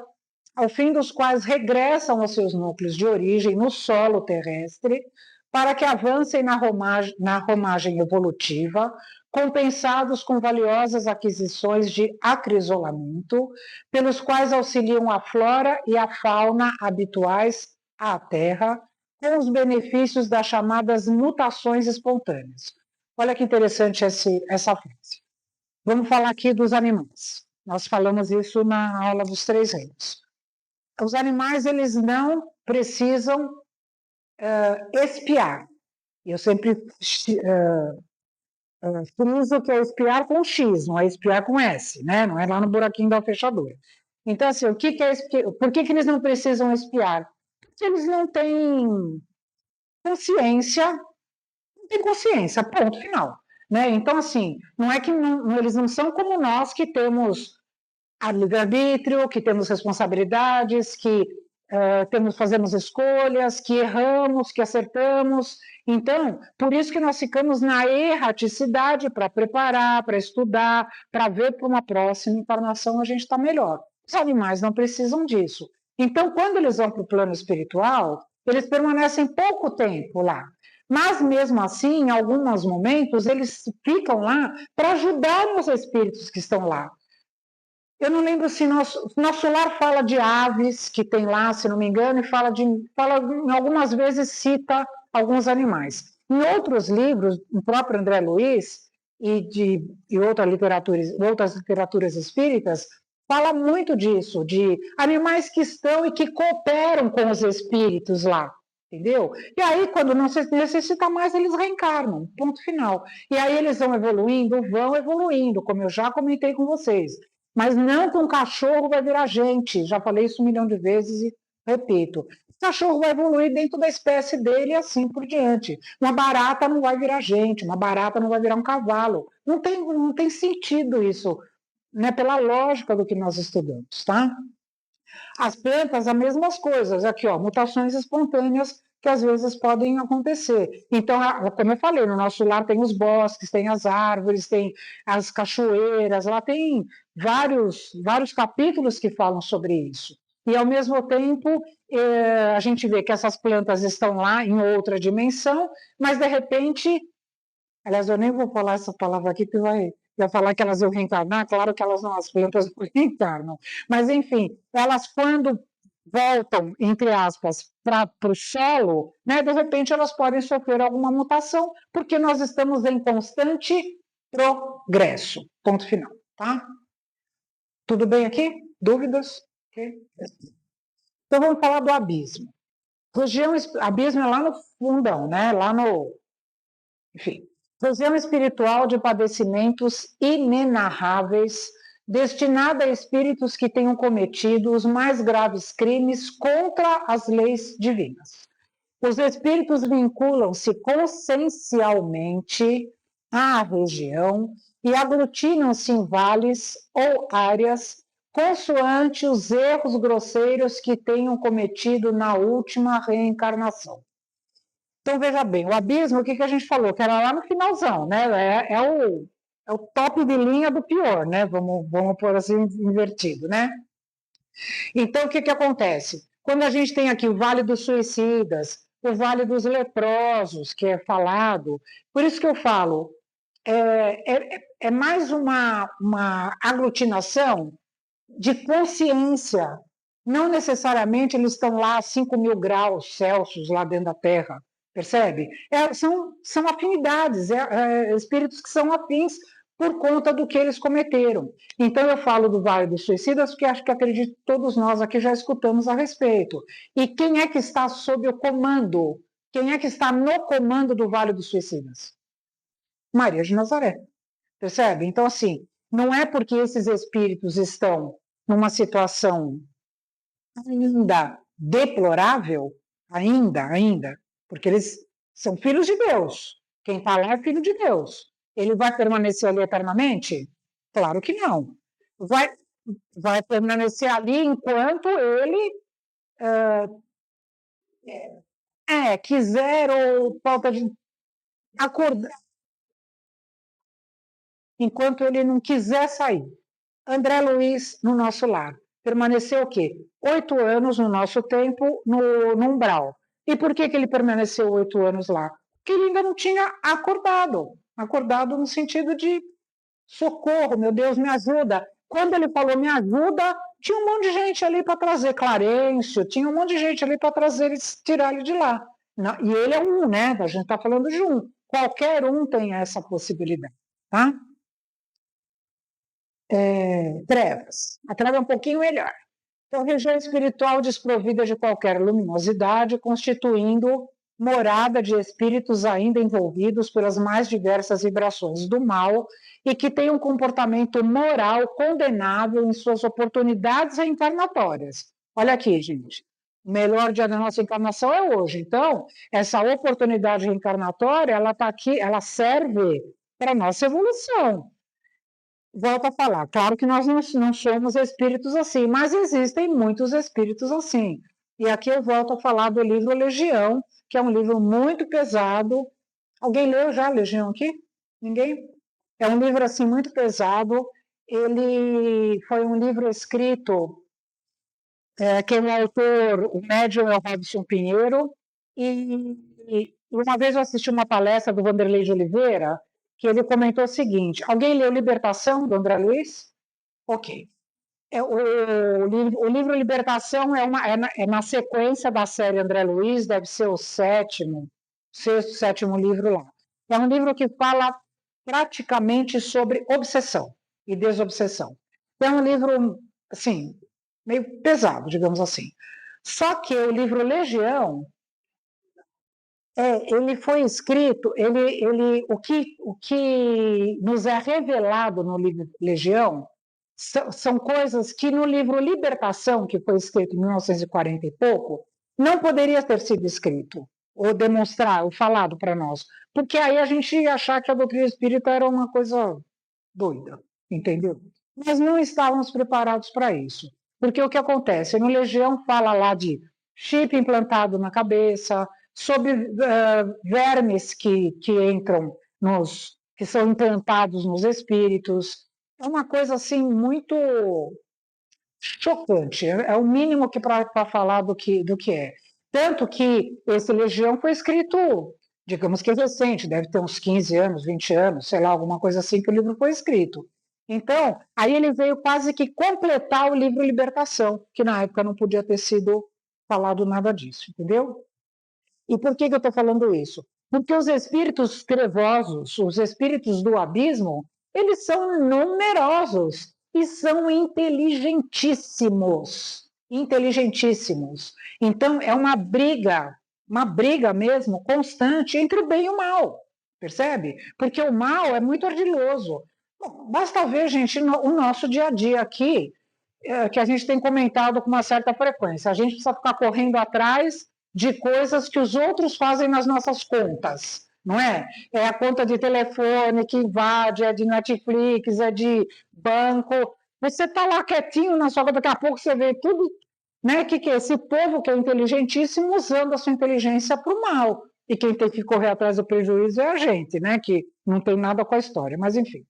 ao fim dos quais regressam aos seus núcleos de origem no solo terrestre, para que avancem na romagem evolutiva, compensados com valiosas aquisições de acrisolamento, pelos quais auxiliam a flora e a fauna habituais à Terra, com os benefícios das chamadas mutações espontâneas. Olha que interessante essa frase. Vamos falar aqui dos animais. Nós falamos isso na aula dos três reinos. Os animais, eles não precisam espiar. Eu sempre friso que é espiar com X, não é espiar com S, né? Não é lá no buraquinho da fechadura. Então, assim, o que é espiar? Por que eles não precisam espiar? Porque eles não têm consciência, não têm consciência, ponto final. Né? Então, assim, não é que eles não são como nós que temos livre-arbítrio, que temos responsabilidades, que fazemos escolhas, que erramos, que acertamos. Então, por isso que nós ficamos na erraticidade para preparar, para estudar, para ver para uma próxima encarnação a gente está melhor. Os animais não precisam disso. Então, quando eles vão para o plano espiritual, eles permanecem pouco tempo lá. Mas, mesmo assim, em alguns momentos, eles ficam lá para ajudar os espíritos que estão lá. Eu não lembro se nosso lar fala de aves que tem lá, se não me engano, e fala algumas vezes cita alguns animais. Em outros livros, o próprio André Luiz e outras literaturas espíritas, fala muito disso, de animais que estão e que cooperam com os espíritos lá, entendeu? E aí, quando não se necessita mais, eles reencarnam, ponto final. E aí eles vão evoluindo, como eu já comentei com vocês. Mas não que um cachorro vai virar gente. Já falei isso 1 milhão de vezes e repito. O cachorro vai evoluir dentro da espécie dele e assim por diante. Uma barata não vai virar gente, uma barata não vai virar um cavalo. Não tem sentido isso, né, pela lógica do que nós estudamos, tá? As plantas, as mesmas coisas. Aqui, ó, mutações espontâneas que às vezes podem acontecer. Então, como eu falei, no nosso lar tem os bosques, tem as árvores, tem as cachoeiras, lá tem vários capítulos que falam sobre isso. E, ao mesmo tempo, a gente vê que essas plantas estão lá em outra dimensão, mas, de repente, aliás, eu nem vou falar essa palavra aqui, que vai falar que elas vão reencarnar, claro que elas não, as plantas não reencarnam. Mas, enfim, elas quando voltam, entre aspas, para o solo, né, de repente elas podem sofrer alguma mutação, porque nós estamos em constante progresso. Ponto final, tá? Tudo bem aqui? Dúvidas? Okay. Então vamos falar do abismo. Abismo é lá no fundão, né? Lá no... Enfim, região espiritual de padecimentos inenarráveis, destinada a espíritos que tenham cometido os mais graves crimes contra as leis divinas. Os espíritos vinculam-se consciencialmente à região e aglutinam-se em vales ou áreas consoante os erros grosseiros que tenham cometido na última reencarnação. Então, veja bem, o abismo, o que a gente falou? Que era lá no finalzão, né? É o top de linha do pior, né? Vamos pôr assim, invertido, né? Então, o que acontece? Quando a gente tem aqui o Vale dos Suicidas, o Vale dos Leprosos, que é falado, por isso que eu falo, é mais uma aglutinação de consciência. Não necessariamente eles estão lá a 5.000 graus Celsius lá dentro da Terra, percebe? São afinidades, espíritos que são afins por conta do que eles cometeram. Então eu falo do Vale dos Suicidas porque acho que acredito que todos nós aqui já escutamos a respeito. E quem é que está sob o comando? Quem é que está no comando do Vale dos Suicidas? Maria de Nazaré, percebe? Então, assim, não é porque esses espíritos estão numa situação ainda deplorável, ainda, porque eles são filhos de Deus. Quem está lá é filho de Deus. Ele vai permanecer ali eternamente? Claro que não. Vai permanecer ali enquanto ele quiser ou falta de acordar, enquanto ele não quiser sair. André Luiz, no nosso lar, permaneceu o quê? 8 anos no nosso tempo no umbral. E por que ele permaneceu 8 anos lá? Porque ele ainda não tinha acordado no sentido de socorro, meu Deus, me ajuda. Quando ele falou me ajuda, tinha um monte de gente ali para trazer Clarencio, tinha um monte de gente ali para trazer tirar ele de lá. E ele é um, né? A gente está falando de um. Qualquer um tem essa possibilidade, tá? trevas. A treva é um pouquinho melhor. Então, região espiritual desprovida de qualquer luminosidade, constituindo morada de espíritos ainda envolvidos pelas mais diversas vibrações do mal e que têm um comportamento moral condenável em suas oportunidades reencarnatórias. Olha aqui, gente. O melhor dia da nossa encarnação é hoje. Então, essa oportunidade reencarnatória, ela está aqui, ela serve para a nossa evolução. Volto a falar, claro que nós não somos espíritos assim, mas existem muitos espíritos assim. E aqui eu volto a falar do livro Legião, que é um livro muito pesado. Alguém leu já Legião aqui? Ninguém? É um livro assim muito pesado. Ele foi um livro escrito, quem é o autor, o médium é o Robson Pinheiro, e uma vez eu assisti uma palestra do Vanderlei de Oliveira, que ele comentou o seguinte: alguém leu Libertação, do André Luiz? Ok. O livro Libertação é na sequência da série André Luiz, deve ser o sexto, sétimo livro lá. É um livro que fala praticamente sobre obsessão e desobsessão. É um livro, assim, meio pesado, digamos assim. Só que o livro Legião, ele foi escrito, o que nos é revelado no livro Legião são coisas que no livro Libertação, que foi escrito em 1940 e pouco, não poderia ter sido escrito, ou demonstrado, ou falado para nós, porque aí a gente ia achar que a doutrina espírita era uma coisa doida, entendeu? Mas não estávamos preparados para isso, porque o que acontece? No Legião fala lá de chip implantado na cabeça, sobre vermes que entram que são implantados nos espíritos. É uma coisa assim muito chocante. É o mínimo que para falar do que é. Tanto que esse Legião foi escrito, digamos que recente, deve ter uns 15 anos, 20 anos, sei lá, alguma coisa assim que o livro foi escrito. Então, aí ele veio quase que completar o livro Libertação, que na época não podia ter sido falado nada disso, entendeu? E por que eu estou falando isso? Porque os espíritos trevosos, os espíritos do abismo, eles são numerosos e são inteligentíssimos. Inteligentíssimos. Então, é uma briga mesmo constante entre o bem e o mal. Percebe? Porque o mal é muito ardiloso. Bom, basta ver, gente, o nosso dia a dia aqui, que a gente tem comentado com uma certa frequência. A gente precisa ficar correndo atrás de coisas que os outros fazem nas nossas contas, não é? É a conta de telefone que invade, é de Netflix, é de banco. Você está lá quietinho na sua conta, daqui a pouco você vê tudo, né? Que é esse povo que é inteligentíssimo usando a sua inteligência para o mal. E quem tem que correr atrás do prejuízo é a gente, né? Que não tem nada com a história, mas enfim.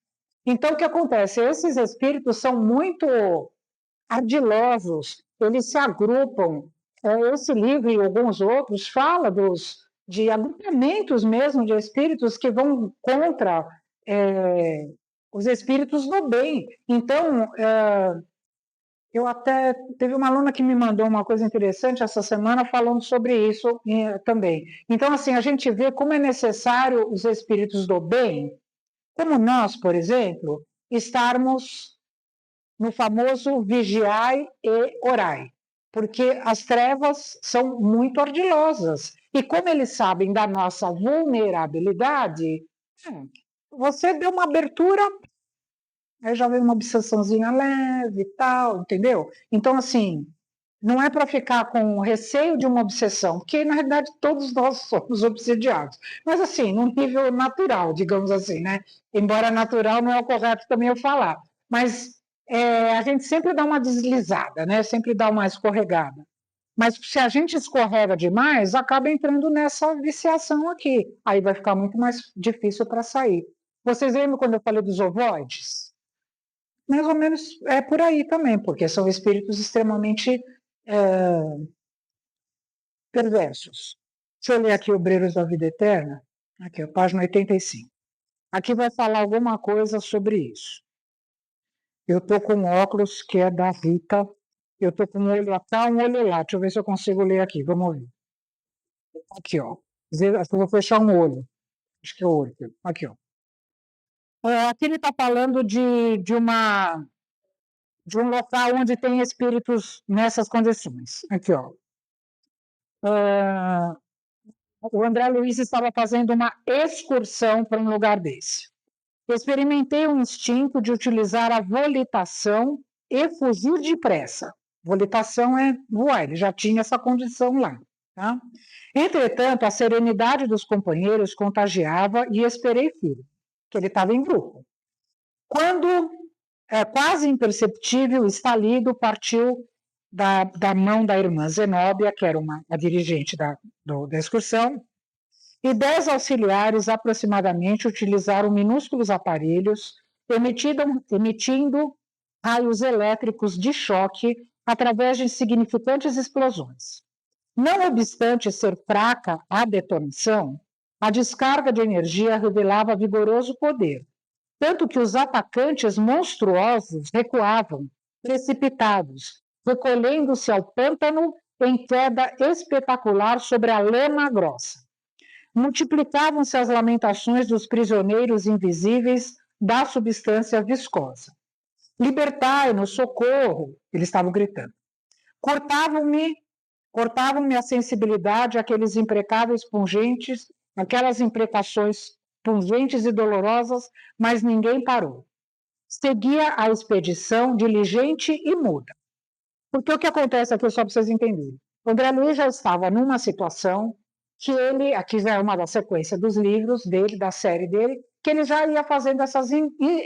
Então, o que acontece? Esses espíritos são muito ardilosos, eles se agrupam. Esse livro e alguns outros fala de agrupamentos mesmo de espíritos que vão contra os espíritos do bem. Então, eu até teve uma aluna que me mandou uma coisa interessante essa semana falando sobre isso também. Então, assim, a gente vê como é necessário os espíritos do bem, como nós, por exemplo, estarmos no famoso vigiai e orai, porque as trevas são muito ardilosas. E como eles sabem da nossa vulnerabilidade, você deu uma abertura, aí já vem uma obsessãozinha leve e tal, entendeu? Então, assim, não é para ficar com receio de uma obsessão, porque na realidade todos nós somos obsediados. Mas assim, num nível natural, digamos assim, né? Embora natural não é o correto também eu falar. Mas a gente sempre dá uma deslizada, né? Sempre dá uma escorregada. Mas se a gente escorrega demais, acaba entrando nessa viciação aqui. Aí vai ficar muito mais difícil para sair. Vocês lembram quando eu falei dos ovoides? Mais ou menos é por aí também, porque são espíritos extremamente perversos. Deixa eu ler aqui Obreiros da Vida Eterna, aqui, página 85. Aqui vai falar alguma coisa sobre isso. Eu estou com óculos que é da Rita. Eu estou com um olho cá, um olho lá. Deixa eu ver se eu consigo ler aqui. Vamos ver. Aqui, ó. Acho que eu vou fechar um olho. Acho que é o olho. Aqui, ó. Aqui ele está falando de um local onde tem espíritos nessas condições. Aqui, ó. O André Luiz estava fazendo uma excursão para um lugar desse. Experimentei o instinto de utilizar a volitação e fugir depressa. Volitação é voar, ele já tinha essa condição lá. Tá? Entretanto, a serenidade dos companheiros contagiava e esperei firme, que ele estava em grupo. Quando, quase imperceptível, o estalido partiu da mão da irmã Zenóbia, que era a dirigente da excursão, e 10 auxiliares aproximadamente utilizaram minúsculos aparelhos, emitindo raios elétricos de choque através de significantes explosões. Não obstante ser fraca a detonação, a descarga de energia revelava vigoroso poder, tanto que os atacantes monstruosos recuavam, precipitados, recolhendo-se ao pântano em queda espetacular sobre a lama grossa. Multiplicavam-se as lamentações dos prisioneiros invisíveis da substância viscosa. Libertai-nos, socorro! Eles estavam gritando. Cortavam-me a sensibilidade àqueles imprecáveis pungentes, aquelas imprecações pungentes e dolorosas, mas ninguém parou. Seguia a expedição diligente e muda. Porque o que acontece aqui, só para vocês entenderem, o André Luiz já estava numa situação que ele, aqui já é uma da sequência dos livros dele, da série dele, que ele já ia fazendo essas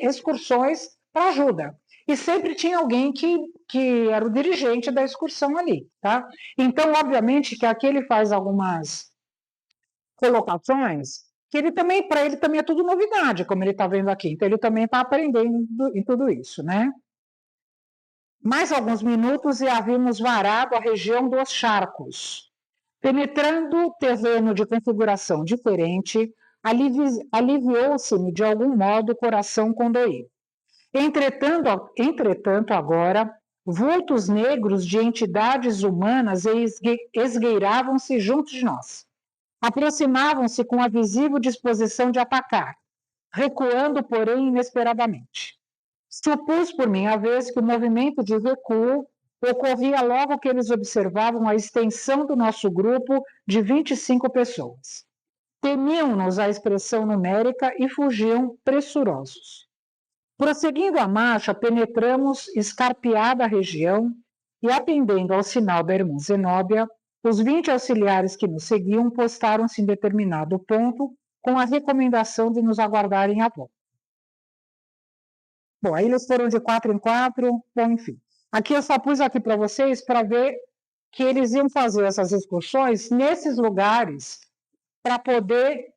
excursões para ajuda. E sempre tinha alguém que era o dirigente da excursão ali, tá? Então, obviamente, que aqui ele faz algumas colocações que ele também, para ele também é tudo novidade, como ele está vendo aqui. Então, ele também está aprendendo em tudo isso, né? Mais alguns minutos e havíamos varado a região dos charcos. Penetrando o terreno de configuração diferente, aliviou-se-me de algum modo o coração condoído. Entretanto, agora, vultos negros de entidades humanas esgueiravam-se junto de nós. Aproximavam-se com a visível disposição de atacar, recuando, porém, inesperadamente. Supus, por minha vez, que o movimento de recuo ocorria logo que eles observavam a extensão do nosso grupo de 25 pessoas. Temiam-nos a expressão numérica e fugiam pressurosos. Prosseguindo a marcha, penetramos escarpeada a região e, atendendo ao sinal da irmã Zenóbia, os 20 auxiliares que nos seguiam postaram-se em determinado ponto com a recomendação de nos aguardarem à volta. Bom, aí eles foram de 4 em 4, bom, enfim. Aqui eu só pus aqui para vocês para ver que eles iam fazer essas excursões nesses lugares para poder...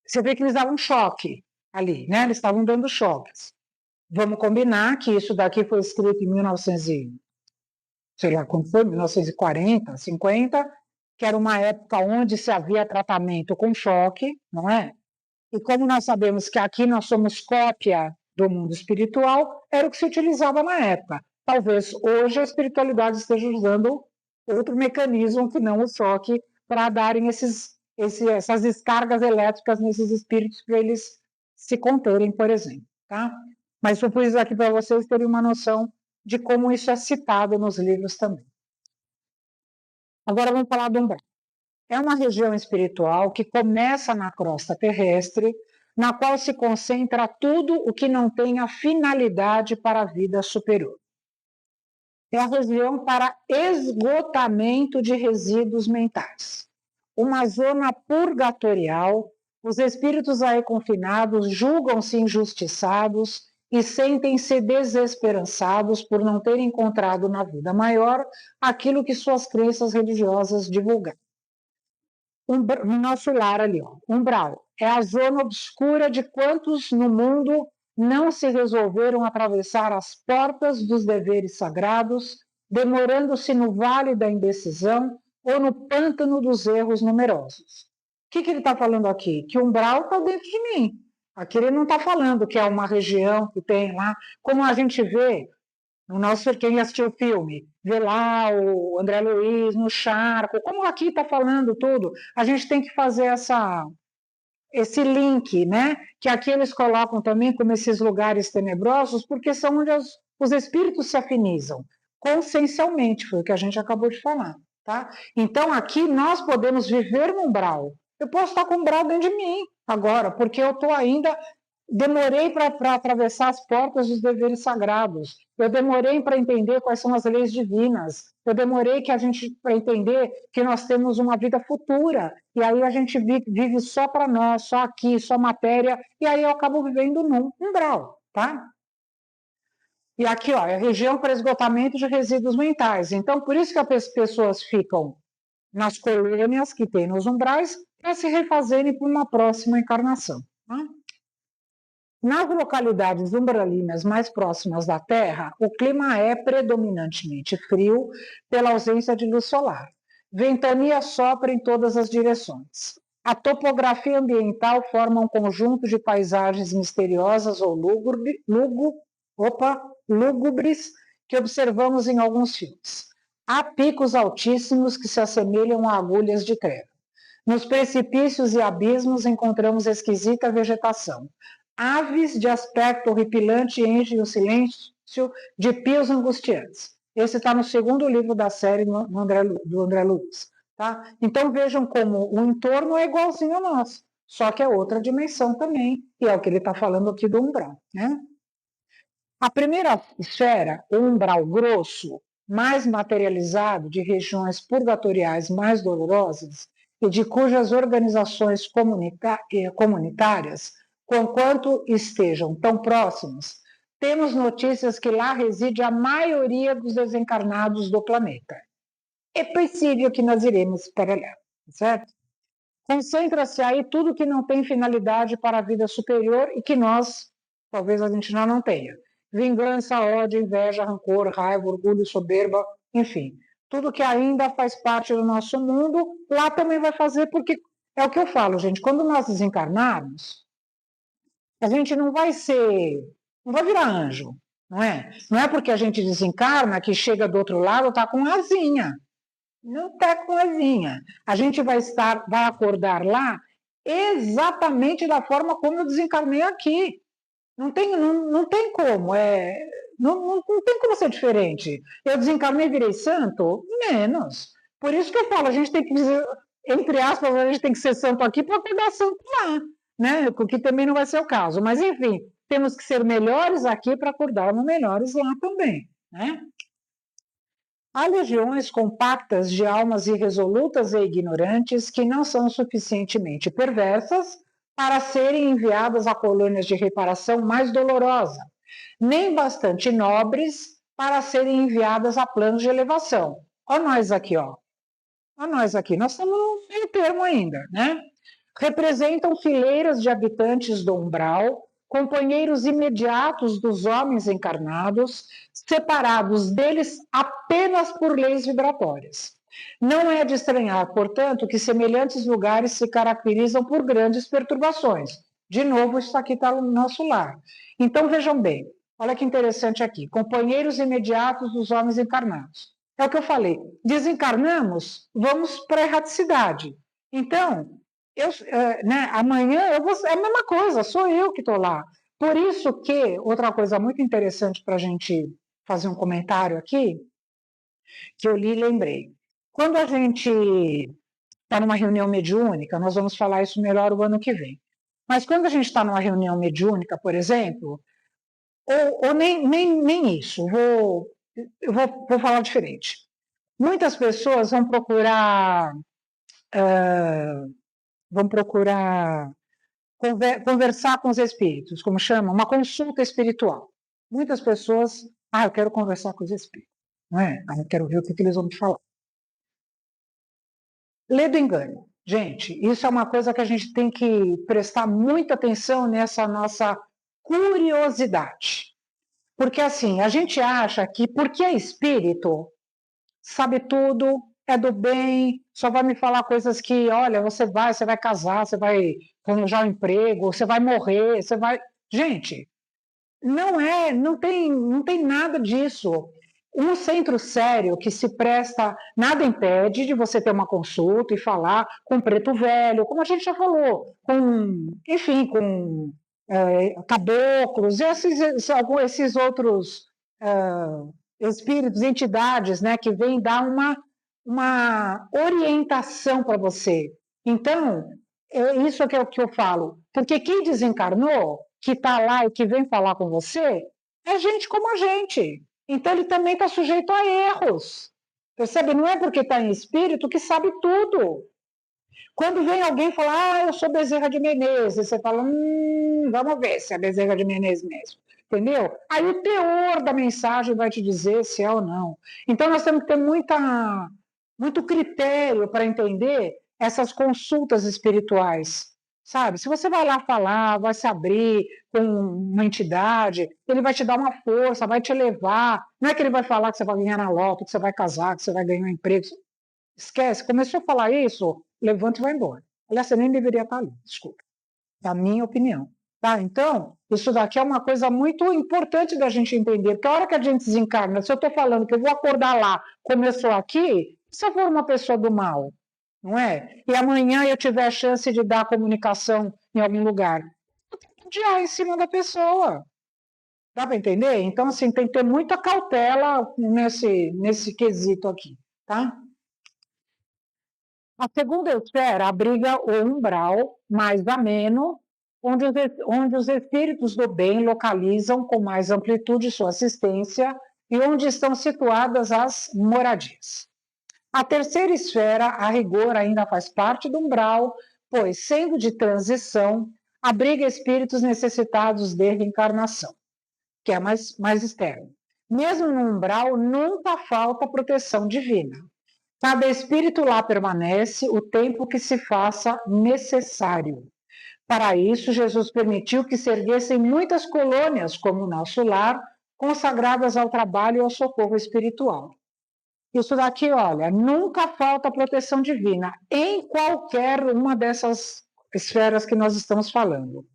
Você vê que eles davam choque ali, né? Eles estavam dando choques. Vamos combinar que isso daqui foi escrito em 1900, sei lá quando foi, 1940, 50, que era uma época onde se havia tratamento com choque, não é? E como nós sabemos que aqui nós somos cópia do mundo espiritual, era o que se utilizava na época. Talvez hoje a espiritualidade esteja usando outro mecanismo que não o choque para darem essas descargas elétricas nesses espíritos para eles se conterem, por exemplo. Tá? Mas eu pus aqui para vocês terem uma noção de como isso é citado nos livros também. Agora vamos falar do umbral. É uma região espiritual que começa na crosta terrestre, na qual se concentra tudo o que não tem a finalidade para a vida superior. É a região para esgotamento de resíduos mentais. Uma zona purgatorial, os espíritos aí confinados julgam-se injustiçados e sentem-se desesperançados por não terem encontrado na vida maior aquilo que suas crenças religiosas divulgaram. No nosso lar ali, ó, umbral, é a zona obscura de quantos no mundo não se resolveram atravessar as portas dos deveres sagrados, demorando-se no vale da indecisão ou no pântano dos erros numerosos. O que ele está falando aqui? Que o umbral está dentro de mim. Aqui ele não está falando que é uma região que tem lá, como a gente vê no nosso, quem assistiu o filme, vê lá o André Luiz no charco, como aqui está falando tudo, a gente tem que fazer esse link, né? Que aqui eles colocam também como esses lugares tenebrosos, porque são onde os espíritos se afinizam, consciencialmente, foi o que a gente acabou de falar, tá? Então, aqui nós podemos viver no umbral. Eu posso estar com o umbral dentro de mim agora, porque eu estou ainda demorei para atravessar as portas dos deveres sagrados. Eu demorei para entender quais são as leis divinas. Eu demorei para entender que nós temos uma vida futura. E aí a gente vive só para nós, só aqui, só matéria. E aí eu acabo vivendo num umbral, tá? E aqui, ó, é a região para esgotamento de resíduos mentais. Então, por isso que as pessoas ficam nas colônias que tem nos umbrais para se refazerem para uma próxima encarnação. Tá? Nas localidades umbralinas mais próximas da Terra, o clima é predominantemente frio pela ausência de luz solar. Ventania sopra em todas as direções. A topografia ambiental forma um conjunto de paisagens misteriosas ou lúgubres que observamos em alguns filmes. Há picos altíssimos que se assemelham a agulhas de treva. Nos precipícios e abismos encontramos esquisita vegetação. Aves de aspecto horripilante enchem o silêncio de pios angustiantes. Esse está no segundo livro da série do André Luiz. Tá? Então vejam como o entorno é igualzinho a nós, só que é outra dimensão também, e é o que ele está falando aqui do umbral. Né? A primeira esfera, o umbral grosso, mais materializado, de regiões purgatoriais mais dolorosas e de cujas organizações comunitárias, conquanto estejam tão próximas, temos notícias que lá reside a maioria dos desencarnados do planeta. É possível que nós iremos para lá, certo? Concentra-se aí tudo que não tem finalidade para a vida superior e que nós, talvez a gente não tenha. Vingança, ódio, inveja, rancor, raiva, orgulho, soberba, enfim. Tudo que ainda faz parte do nosso mundo, lá também vai fazer, porque é o que eu falo, gente, quando nós desencarnarmos, a gente não vai virar anjo, não é? Não é porque a gente desencarna que chega do outro lado, está com asinha. Não está com asinha. A gente vai acordar lá exatamente da forma como eu desencarnei aqui. Não tem como. Não tem como ser diferente. Eu desencarnei e virei santo? Menos. Por isso que eu falo, a gente tem que dizer, entre aspas, a gente tem que ser santo aqui para acordar santo lá. Né? O que também não vai ser o caso. Mas, enfim, temos que ser melhores aqui para acordarmos melhores lá também. Né? Há legiões compactas de almas irresolutas e ignorantes que não são suficientemente perversas para serem enviadas a colônias de reparação mais dolorosa, nem bastante nobres para serem enviadas a planos de elevação. Olha nós aqui, ó. Olha nós aqui. Nós estamos no meio termo ainda, né? Representam fileiras de habitantes do umbral, companheiros imediatos dos homens encarnados, separados deles apenas por leis vibratórias. Não é de estranhar, portanto, que semelhantes lugares se caracterizam por grandes perturbações. De novo, isso aqui está no nosso lar. Então, vejam bem, olha que interessante aqui. Companheiros imediatos dos homens encarnados. É o que eu falei. Desencarnamos, vamos para a erraticidade. Então, amanhã é a mesma coisa, sou eu que estou lá. Por isso que, outra coisa muito interessante para a gente fazer um comentário aqui, que eu li e lembrei. Quando a gente está numa reunião mediúnica, nós vamos falar isso melhor o ano que vem. Mas quando a gente está numa reunião mediúnica, por exemplo, ou nem isso, eu vou falar diferente. Muitas pessoas vão procurar conversar com os espíritos, como chama? Uma consulta espiritual. Muitas pessoas, eu quero conversar com os espíritos, não é? Eu quero ver o que eles vão me falar. Lê do engano. Gente, isso é uma coisa que a gente tem que prestar muita atenção nessa nossa curiosidade. Porque assim, a gente acha que porque é espírito, sabe tudo, é do bem, só vai me falar coisas que, olha, você vai casar, você vai arranjar um emprego, você vai morrer, você vai... Gente, não tem nada disso. Um centro sério que se presta, nada impede de você ter uma consulta e falar com preto velho, como a gente já falou, enfim, com caboclos, esses outros espíritos, entidades, né, que vêm dar uma orientação para você. Então, isso é o que eu falo, porque quem desencarnou, que está lá e que vem falar com você, é gente como a gente. Então, ele também está sujeito a erros. Percebe? Não é porque está em espírito que sabe tudo. Quando vem alguém falar, eu sou Bezerra de Menezes, você fala, vamos ver se é Bezerra de Menezes mesmo. Entendeu? Aí o teor da mensagem vai te dizer se é ou não. Então, nós temos que ter muito critério para entender essas consultas espirituais. Sabe? Se você vai lá falar, vai se abrir com uma entidade, ele vai te dar uma força, vai te levar. Não é que ele vai falar que você vai ganhar na loto, que você vai casar, que você vai ganhar um emprego. Esquece. Começou a falar isso, levanta e vai embora. Aliás, você nem deveria estar ali, desculpa. É a minha opinião. Tá? Então, isso daqui é uma coisa muito importante da gente entender, porque a hora que a gente desencarna, se eu estou falando que eu vou acordar lá, começou aqui, se eu for uma pessoa do mal, não é? E amanhã eu tiver a chance de dar comunicação em algum lugar, eu tenho que adiar em cima da pessoa. Dá para entender? Então, assim, tem que ter muita cautela nesse quesito aqui, tá? A segunda esfera abriga o umbral mais ameno, onde os espíritos do bem localizam com mais amplitude sua assistência e onde estão situadas as moradias. A terceira esfera, a rigor, ainda faz parte do umbral, pois, sendo de transição, abriga espíritos necessitados de reencarnação, que é mais externo. Mesmo no umbral, nunca falta proteção divina. Cada espírito lá permanece o tempo que se faça necessário. Para isso, Jesus permitiu que se erguessem muitas colônias, como o nosso lar, consagradas ao trabalho e ao socorro espiritual. Isso daqui, olha, nunca falta proteção divina em qualquer uma dessas esferas que nós estamos falando.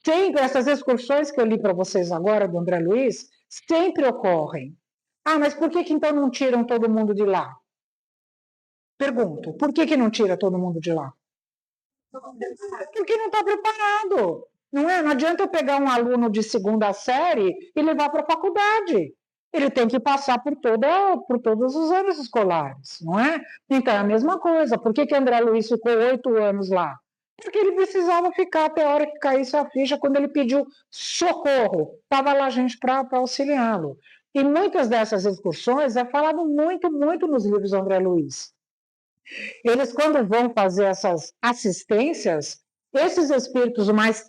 Sempre essas excursões que eu li para vocês agora, do André Luiz, sempre ocorrem. Ah, mas por que então não tiram todo mundo de lá? Pergunto, por que não tira todo mundo de lá? Porque não está preparado. Não é? Não adianta eu pegar um aluno de segunda série e levar para a faculdade. Ele tem que passar por todos os anos escolares, não é? Então é a mesma coisa. Por que André Luiz ficou 8 anos lá? Porque ele precisava ficar até a hora que caísse a ficha, quando ele pediu socorro. Estava lá gente para auxiliá-lo. E muitas dessas excursões é falado muito, muito nos livros do André Luiz. Eles, quando vão fazer essas assistências, esses espíritos mais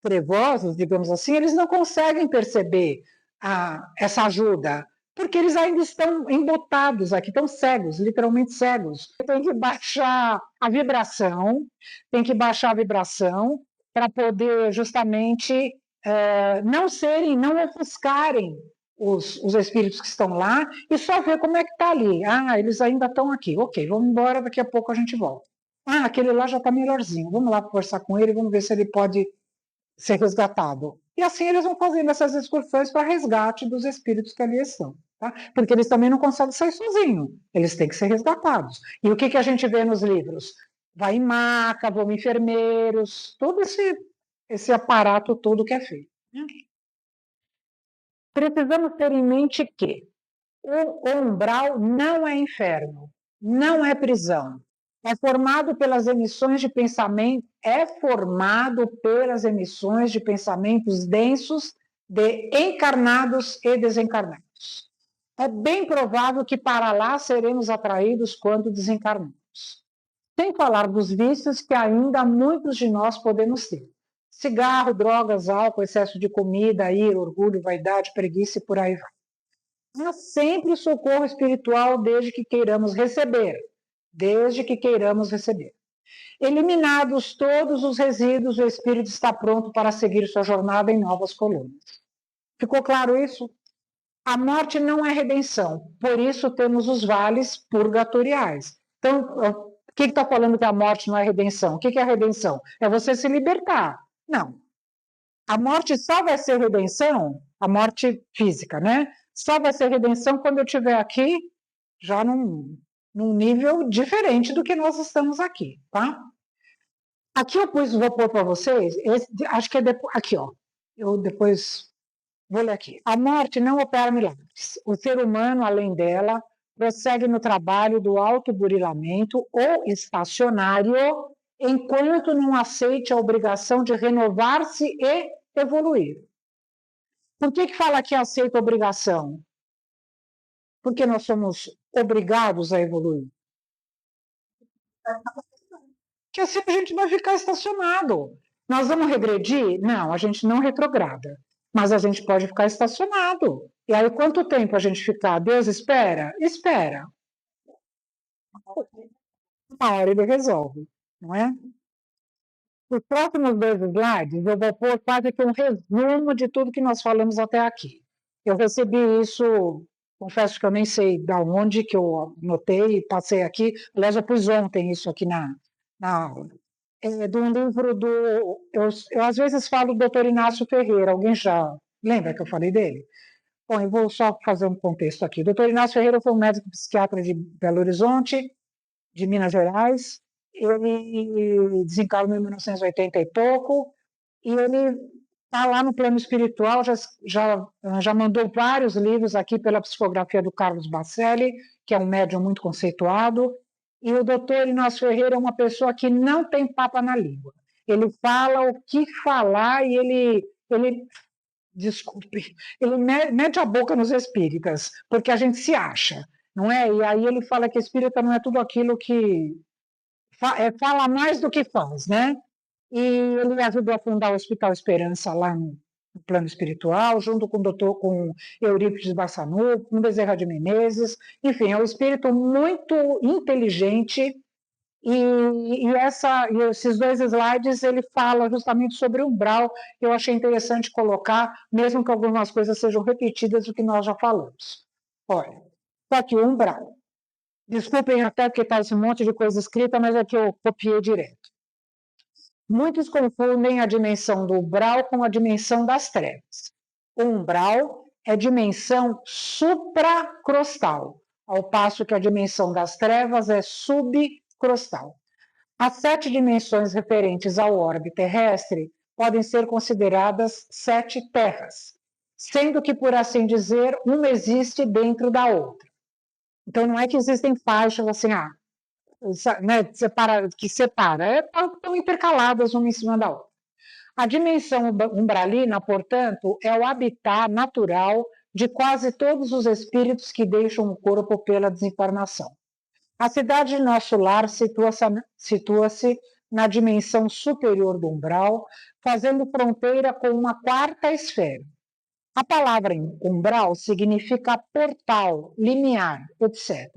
trevosos, digamos assim, eles não conseguem perceber essa ajuda, porque eles ainda estão embotados aqui, estão cegos, literalmente cegos. Tem que baixar a vibração, para poder justamente não ofuscarem os espíritos que estão lá e só ver como é que está ali. Ah, eles ainda estão aqui. Ok, vamos embora, daqui a pouco a gente volta. Ah, aquele lá já está melhorzinho. Vamos lá conversar com ele, vamos ver se ele pode ser resgatado. E assim eles vão fazendo essas excursões para resgate dos espíritos que ali estão. Tá? Porque eles também não conseguem sair sozinhos. Eles têm que ser resgatados. E o que a gente vê nos livros? Vai em maca, vão enfermeiros, todo esse aparato todo que é feito. Precisamos ter em mente que o umbral não é inferno, não é prisão. É formado pelas emissões de pensamento, densos de encarnados e desencarnados. É bem provável que para lá seremos atraídos quando desencarnamos. Sem falar dos vícios que ainda muitos de nós podemos ter. Cigarro, drogas, álcool, excesso de comida, ira, orgulho, vaidade, preguiça e por aí vai. Há sempre socorro espiritual desde que queiramos receber. Eliminados todos os resíduos, o espírito está pronto para seguir sua jornada em novas colônias. Ficou claro isso? A morte não é redenção, por isso temos os vales purgatoriais. Então, o que está falando que a morte não é redenção? O que é a redenção? É você se libertar. Não. A morte só vai ser redenção, a morte física, né? Só vai ser redenção quando eu estiver aqui, já num nível diferente do que nós estamos aqui, tá? Aqui eu vou pôr para vocês, acho que é depois, aqui, ó. Eu depois vou ler aqui. A morte não opera milagres. O ser humano, além dela, prossegue no trabalho do autoburilamento ou estacionário, enquanto não aceite a obrigação de renovar-se e evoluir. Por que fala que aceita a obrigação? Porque nós somos obrigados a evoluir. Que assim a gente vai ficar estacionado. Nós vamos regredir? Não, a gente não retrograda. Mas a gente pode ficar estacionado. E aí, quanto tempo a gente ficar? Deus espera? Espera. Uma hora ele resolve, não é? Os próximos 2 slides, eu vou pôr quase que um resumo de tudo que nós falamos até aqui. Eu recebi isso, confesso que eu nem sei de onde que eu anotei e passei aqui. Aliás, eu pus ontem isso aqui na aula. De um livro do... Eu às vezes falo do Dr. Inácio Ferreira. Alguém já lembra que eu falei dele? Bom, eu vou só fazer um contexto aqui. O Dr. Inácio Ferreira foi um médico psiquiatra de Belo Horizonte, de Minas Gerais. Ele desencarnou em 1980 e pouco, e ele está lá no plano espiritual, já mandou vários livros aqui pela psicografia do Carlos Bacelli, que é um médium muito conceituado, e o doutor Inácio Ferreira é uma pessoa que não tem papa na língua. Ele fala o que falar e desculpe, ele mete a boca nos espíritas, porque a gente se acha, não é? E aí ele fala que espírita não é tudo aquilo que fala mais do que faz, né? E ele ajudou a fundar o Hospital Esperança lá no plano espiritual, junto com o doutor, com Eurípides Barçanu, com Bezerra de Menezes. Enfim, é um espírito muito inteligente. E esses 2 slides ele fala justamente sobre o umbral. Eu achei interessante colocar, mesmo que algumas coisas sejam repetidas do que nós já falamos. Olha, está aqui o umbral. Desculpem até porque está esse monte de coisa escrita, mas é que eu copiei direto. Muitos confundem a dimensão do umbral com a dimensão das trevas. O umbral é dimensão supracrostal, ao passo que a dimensão das trevas é subcrostal. As 7 dimensões referentes ao orbe terrestre podem ser consideradas 7 terras, sendo que, por assim dizer, uma existe dentro da outra. Então, não é que existem faixas assim, né, que separa, estão intercaladas uma em cima da outra. A dimensão umbralina, portanto, é o habitat natural de quase todos os espíritos que deixam o corpo pela desencarnação. A cidade de nosso lar situa-se na dimensão superior do umbral, fazendo fronteira com uma 4ª esfera. A palavra umbral significa portal, limiar, etc.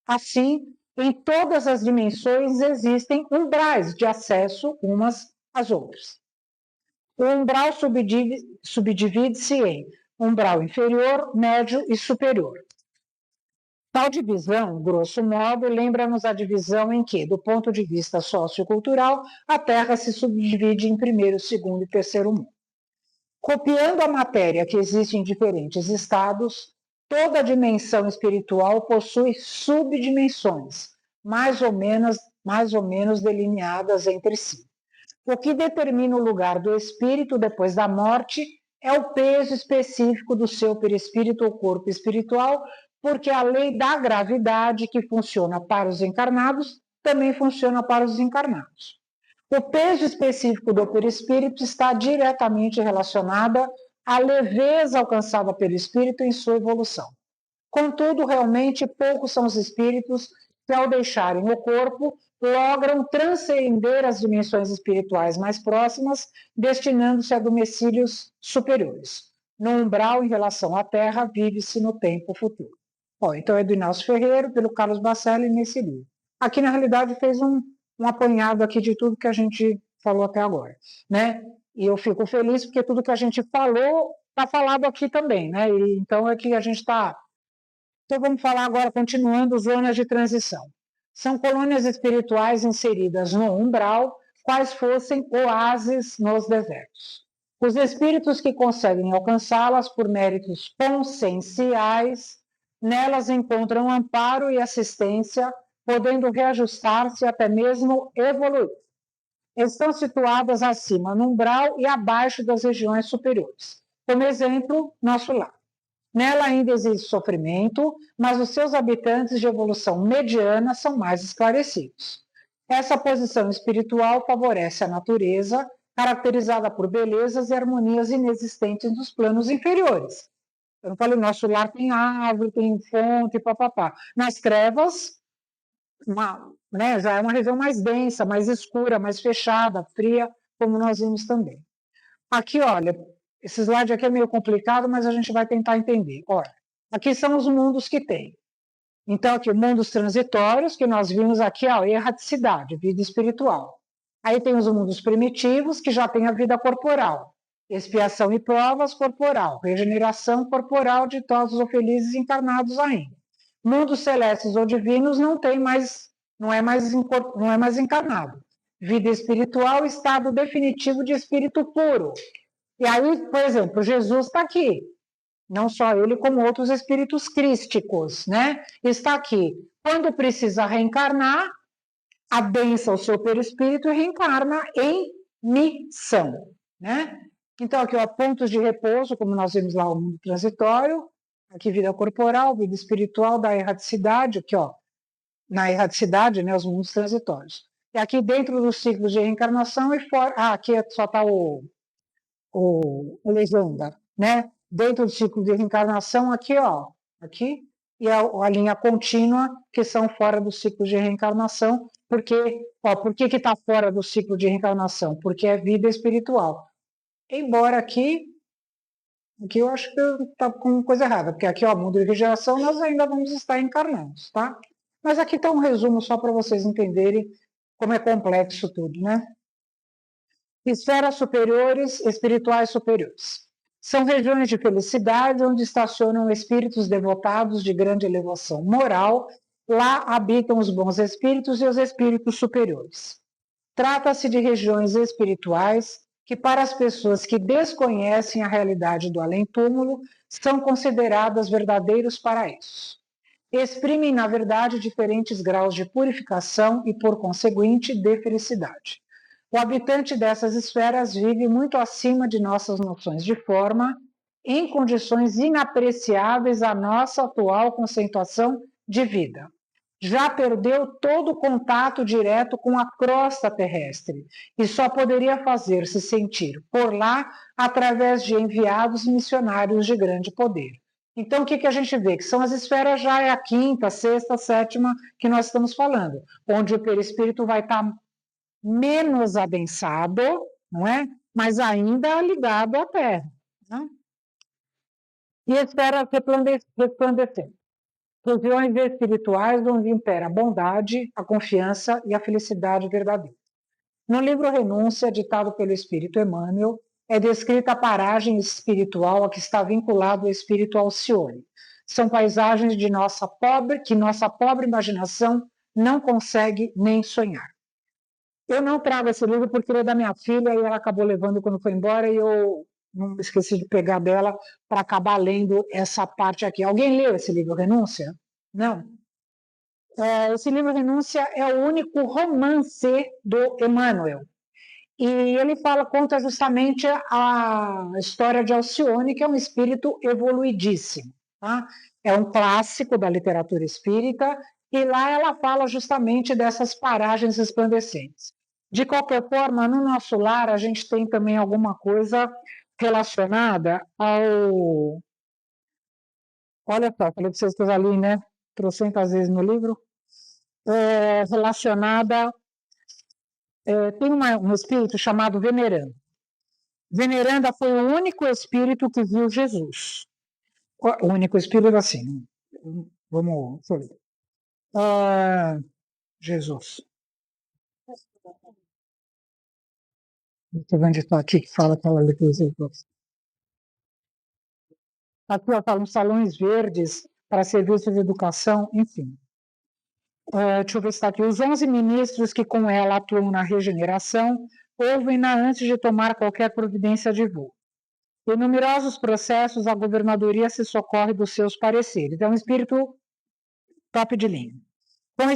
Assim, em todas as dimensões existem umbrais de acesso umas às outras. O umbral subdivide-se em umbral inferior, médio e superior. Tal divisão, grosso modo, lembra-nos a divisão em que, do ponto de vista sociocultural, a Terra se subdivide em primeiro, segundo e terceiro mundo. Copiando a matéria que existe em diferentes estados, toda dimensão espiritual possui subdimensões, mais ou menos delineadas entre si. O que determina o lugar do espírito depois da morte é o peso específico do seu perispírito ou corpo espiritual, porque a lei da gravidade que funciona para os encarnados também funciona para os desencarnados. O peso específico do perispírito está diretamente relacionado à leveza alcançada pelo espírito em sua evolução. Contudo, realmente poucos são os espíritos que, ao deixarem o corpo, logram transcender as dimensões espirituais mais próximas, destinando-se a domicílios superiores. No umbral, em relação à Terra, vive-se no tempo futuro. Bom, então é do Inácio Ferreira, pelo Carlos Bacelli, nesse livro. Aqui, na realidade, fez um apanhado aqui de tudo que a gente falou até agora, né? E eu fico feliz porque tudo que a gente falou está falado aqui também, né? E, então é que a gente está... Então vamos falar agora, continuando, zonas de transição. São colônias espirituais inseridas no umbral, quais fossem oásis nos desertos. Os espíritos que conseguem alcançá-las por méritos conscienciais, nelas encontram amparo e assistência, podendo reajustar-se até mesmo evoluir. Estão situadas acima no umbral e abaixo das regiões superiores. Como exemplo, nosso lar. Nela ainda existe sofrimento, mas os seus habitantes de evolução mediana são mais esclarecidos. Essa posição espiritual favorece a natureza, caracterizada por belezas e harmonias inexistentes nos planos inferiores. Eu não falei, nosso lar tem árvore, tem fonte, papapá. Nas trevas, já é uma região mais densa, mais escura, mais fechada, fria, como nós vimos também. Aqui, olha, esse slide aqui é meio complicado, mas a gente vai tentar entender. Olha, aqui são os mundos que tem. Então, aqui, mundos transitórios, que nós vimos aqui, ó, erraticidade, vida espiritual. Aí tem os mundos primitivos, que já tem a vida corporal. Expiação e provas, corporal. Regeneração corporal de todos os felizes encarnados ainda. Mundos celestes ou divinos não é mais encarnado. Vida espiritual, estado definitivo de espírito puro. E aí, por exemplo, Jesus está aqui. Não só ele, como outros espíritos crísticos, né? Está aqui. Quando precisa reencarnar, abença o seu perispírito e reencarna em missão, né? Então, aqui, ó, pontos de repouso, como nós vimos lá, o mundo transitório, aqui vida corporal, vida espiritual da erraticidade, aqui, ó, na erraticidade, né, os mundos transitórios. E aqui dentro dos ciclos de reencarnação e fora, aqui só está a legenda, né? Dentro do ciclo de reencarnação, aqui, ó, aqui, e a linha contínua, que são fora do ciclo de reencarnação, porque, ó, por que está fora do ciclo de reencarnação? Porque é vida espiritual. Embora aqui eu acho que está com coisa errada, porque aqui, ó, mundo de regeneração, nós ainda vamos estar encarnados, tá? Mas aqui está um resumo só para vocês entenderem como é complexo tudo, né? Esferas superiores, espirituais superiores. São regiões de felicidade onde estacionam espíritos devotados de grande elevação moral. Lá habitam os bons espíritos e os espíritos superiores. Trata-se de regiões espirituais que, para as pessoas que desconhecem a realidade do além-túmulo, são consideradas verdadeiros paraísos. Exprimem, na verdade, diferentes graus de purificação e, por conseguinte, de felicidade. O habitante dessas esferas vive muito acima de nossas noções de forma, em condições inapreciáveis à nossa atual conceituação de vida. Já perdeu todo o contato direto com a crosta terrestre e só poderia fazer-se sentir por lá através de enviados missionários de grande poder. Então, o que a gente vê? Que são as esferas já é a quinta, sexta, sétima que nós estamos falando, onde o perispírito vai estar menos adensado, não é? Mas ainda ligado à Terra. Né? E esferas resplandecentes. Regiões espirituais onde impera a bondade, a confiança e a felicidade verdadeira. No livro Renúncia, ditado pelo Espírito Emmanuel, é descrita a paragem espiritual a que está vinculado o espírito Alcione. São paisagens que nossa pobre imaginação não consegue nem sonhar. Eu não trago esse livro porque ele é da minha filha e ela acabou levando quando foi embora e eu não esqueci de pegar dela para acabar lendo essa parte aqui. Alguém leu esse livro, Renúncia? Não. Esse livro, Renúncia, é o único romance do Emmanuel. E ele conta justamente a história de Alcione, que é um espírito evoluidíssimo. Tá? É um clássico da literatura espírita, e lá ela fala justamente dessas paragens resplandecentes. De qualquer forma, no nosso lar, a gente tem também alguma coisa relacionada ao... Olha só, falei para vocês que eu já li, né? Trocentas vezes no livro. Relacionada... tem um espírito chamado Veneranda. Veneranda foi o único espírito que viu Jesus. O único espírito, assim, vamos ver. Jesus. Deixa eu ver onde está aqui que fala aquela leitura. Aqui falam salões verdes para serviços de educação, enfim. Deixa eu ver se está aqui. Os 11 ministros que com ela atuam na regeneração ouvem-na antes de tomar qualquer providência de voo. Em numerosos processos, a governadoria se socorre dos seus pareceres. É um espírito top de linha. Com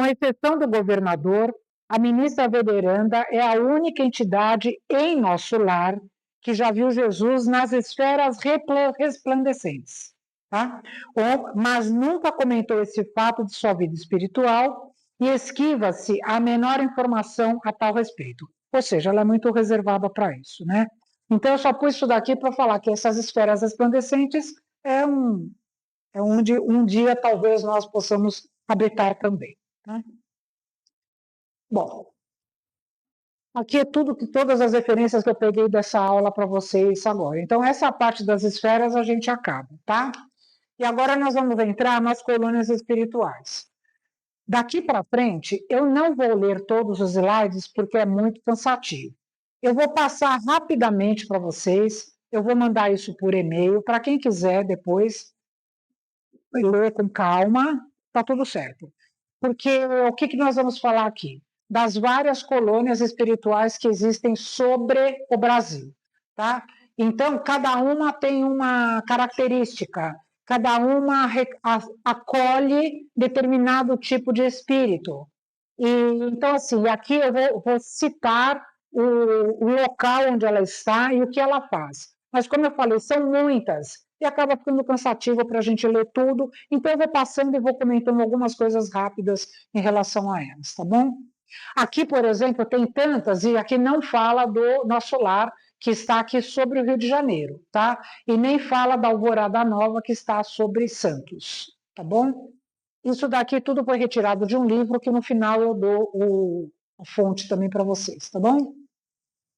exceção do governador, a ministra veneranda é a única entidade em nosso lar que já viu Jesus nas esferas resplandecentes, tá? Mas nunca comentou esse fato de sua vida espiritual e esquiva-se a menor informação a tal respeito. Ou seja, ela é muito reservada para isso, né? Então, eu só pus isso daqui para falar que essas esferas resplandecentes é onde um dia talvez nós possamos habitar também. Né? Bom, aqui é todas as referências que eu peguei dessa aula para vocês agora. Então, essa parte das esferas a gente acaba, tá? E agora nós vamos entrar nas colônias espirituais. Daqui para frente, eu não vou ler todos os slides porque é muito cansativo. Eu vou passar rapidamente para vocês, eu vou mandar isso por e-mail, para quem quiser depois ler com calma, tá tudo certo. Porque o que nós vamos falar aqui? Das várias colônias espirituais que existem sobre o Brasil, tá? Então, cada uma tem uma característica, cada uma acolhe determinado tipo de espírito. E, então, assim, aqui eu vou citar o local onde ela está e o que ela faz. Mas, como eu falei, são muitas e acaba ficando cansativo para a gente ler tudo, então eu vou passando e vou comentando algumas coisas rápidas em relação a elas, tá bom? Aqui, por exemplo, tem tantas, e aqui não fala do nosso lar, que está aqui sobre o Rio de Janeiro, tá? E nem fala da Alvorada Nova, que está sobre Santos, tá bom? Isso daqui tudo foi retirado de um livro que no final eu dou a fonte também para vocês, tá bom?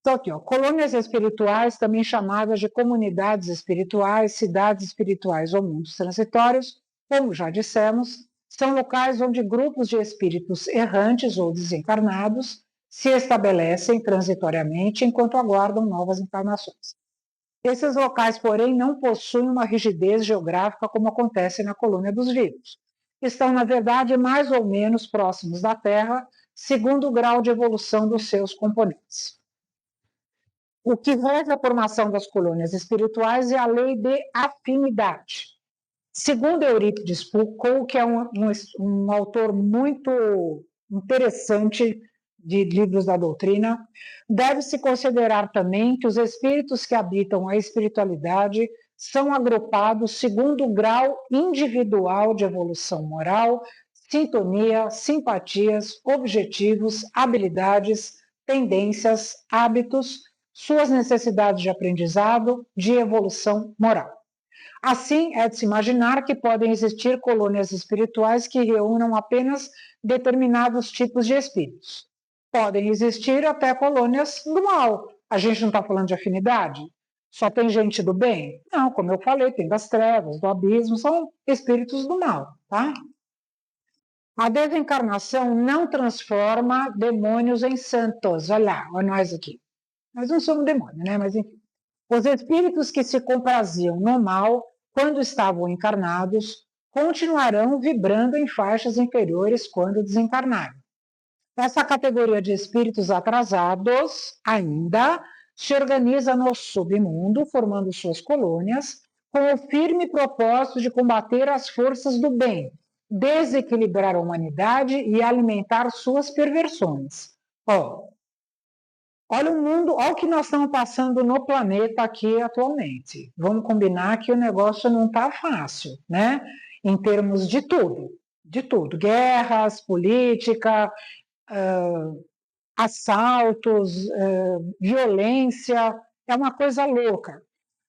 Então, aqui, ó, colônias espirituais, também chamadas de comunidades espirituais, cidades espirituais ou mundos transitórios, como já dissemos, são locais onde grupos de espíritos errantes ou desencarnados se estabelecem transitoriamente enquanto aguardam novas encarnações. Esses locais, porém, não possuem uma rigidez geográfica como acontece na colônia dos vivos. Estão, na verdade, mais ou menos próximos da Terra, segundo o grau de evolução dos seus componentes. O que rege a formação das colônias espirituais é a lei de afinidade. Segundo Eurípides Foucault, que é um autor muito interessante de livros da doutrina, deve-se considerar também que os espíritos que habitam a espiritualidade são agrupados segundo o grau individual de evolução moral, sintonia, simpatias, objetivos, habilidades, tendências, hábitos, suas necessidades de aprendizado, de evolução moral. Assim, é de se imaginar que podem existir colônias espirituais que reúnam apenas determinados tipos de espíritos. Podem existir até colônias do mal. A gente não está falando de afinidade? Só tem gente do bem? Não, como eu falei, tem das trevas, do abismo, são espíritos do mal, tá? A desencarnação não transforma demônios em santos. Olha lá, olha nós aqui. Nós não somos demônios, né? Mas enfim. Os espíritos que se compraziam no mal, quando estavam encarnados, continuarão vibrando em faixas inferiores quando desencarnarem. Essa categoria de espíritos atrasados ainda se organiza no submundo, formando suas colônias, com o firme propósito de combater as forças do bem, desequilibrar a humanidade e alimentar suas perversões. Olha o mundo, olha o que nós estamos passando no planeta aqui atualmente. Vamos combinar que o negócio não está fácil, né? Em termos de tudo, de tudo. Guerras, política, assaltos, violência, é uma coisa louca.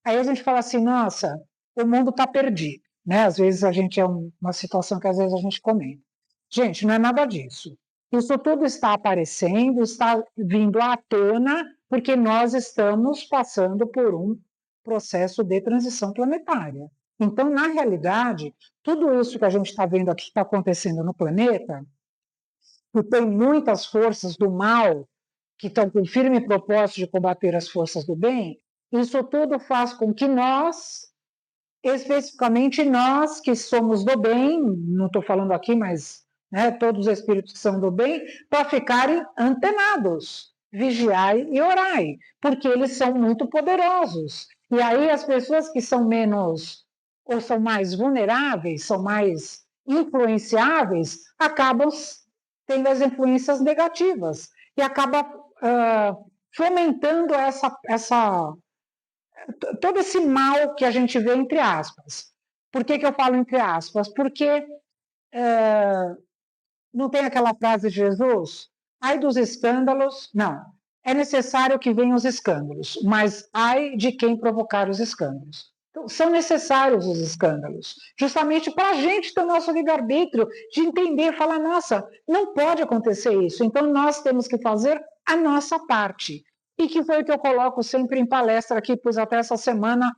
Aí a gente fala assim, nossa, o mundo está perdido, né? Às vezes a gente é uma situação que às vezes a gente comenta. Gente, não é nada disso. Isso tudo está aparecendo, está vindo à tona, porque nós estamos passando por um processo de transição planetária. Então, na realidade, tudo isso que a gente está vendo aqui que está acontecendo no planeta, que tem muitas forças do mal que estão com firme propósito de combater as forças do bem, isso tudo faz com que nós, especificamente nós que somos do bem, não estou falando aqui, mas todos os espíritos que são do bem, para ficarem antenados. vigiai e orai, porque eles são muito poderosos. E aí as pessoas que são menos, ou são mais vulneráveis, são mais influenciáveis, acabam tendo as influências negativas e acaba fomentando todo esse mal que a gente vê entre aspas. Por que eu falo entre aspas? Porque não tem aquela frase de Jesus? Ai dos escândalos. Não. É necessário que venham os escândalos, mas ai de quem provocar os escândalos. Então, são necessários os escândalos, justamente para a gente ter o nosso livre-arbítrio, de entender, falar, nossa, não pode acontecer isso, então nós temos que fazer a nossa parte. E que foi o que eu coloco sempre em palestra aqui, pois até essa semana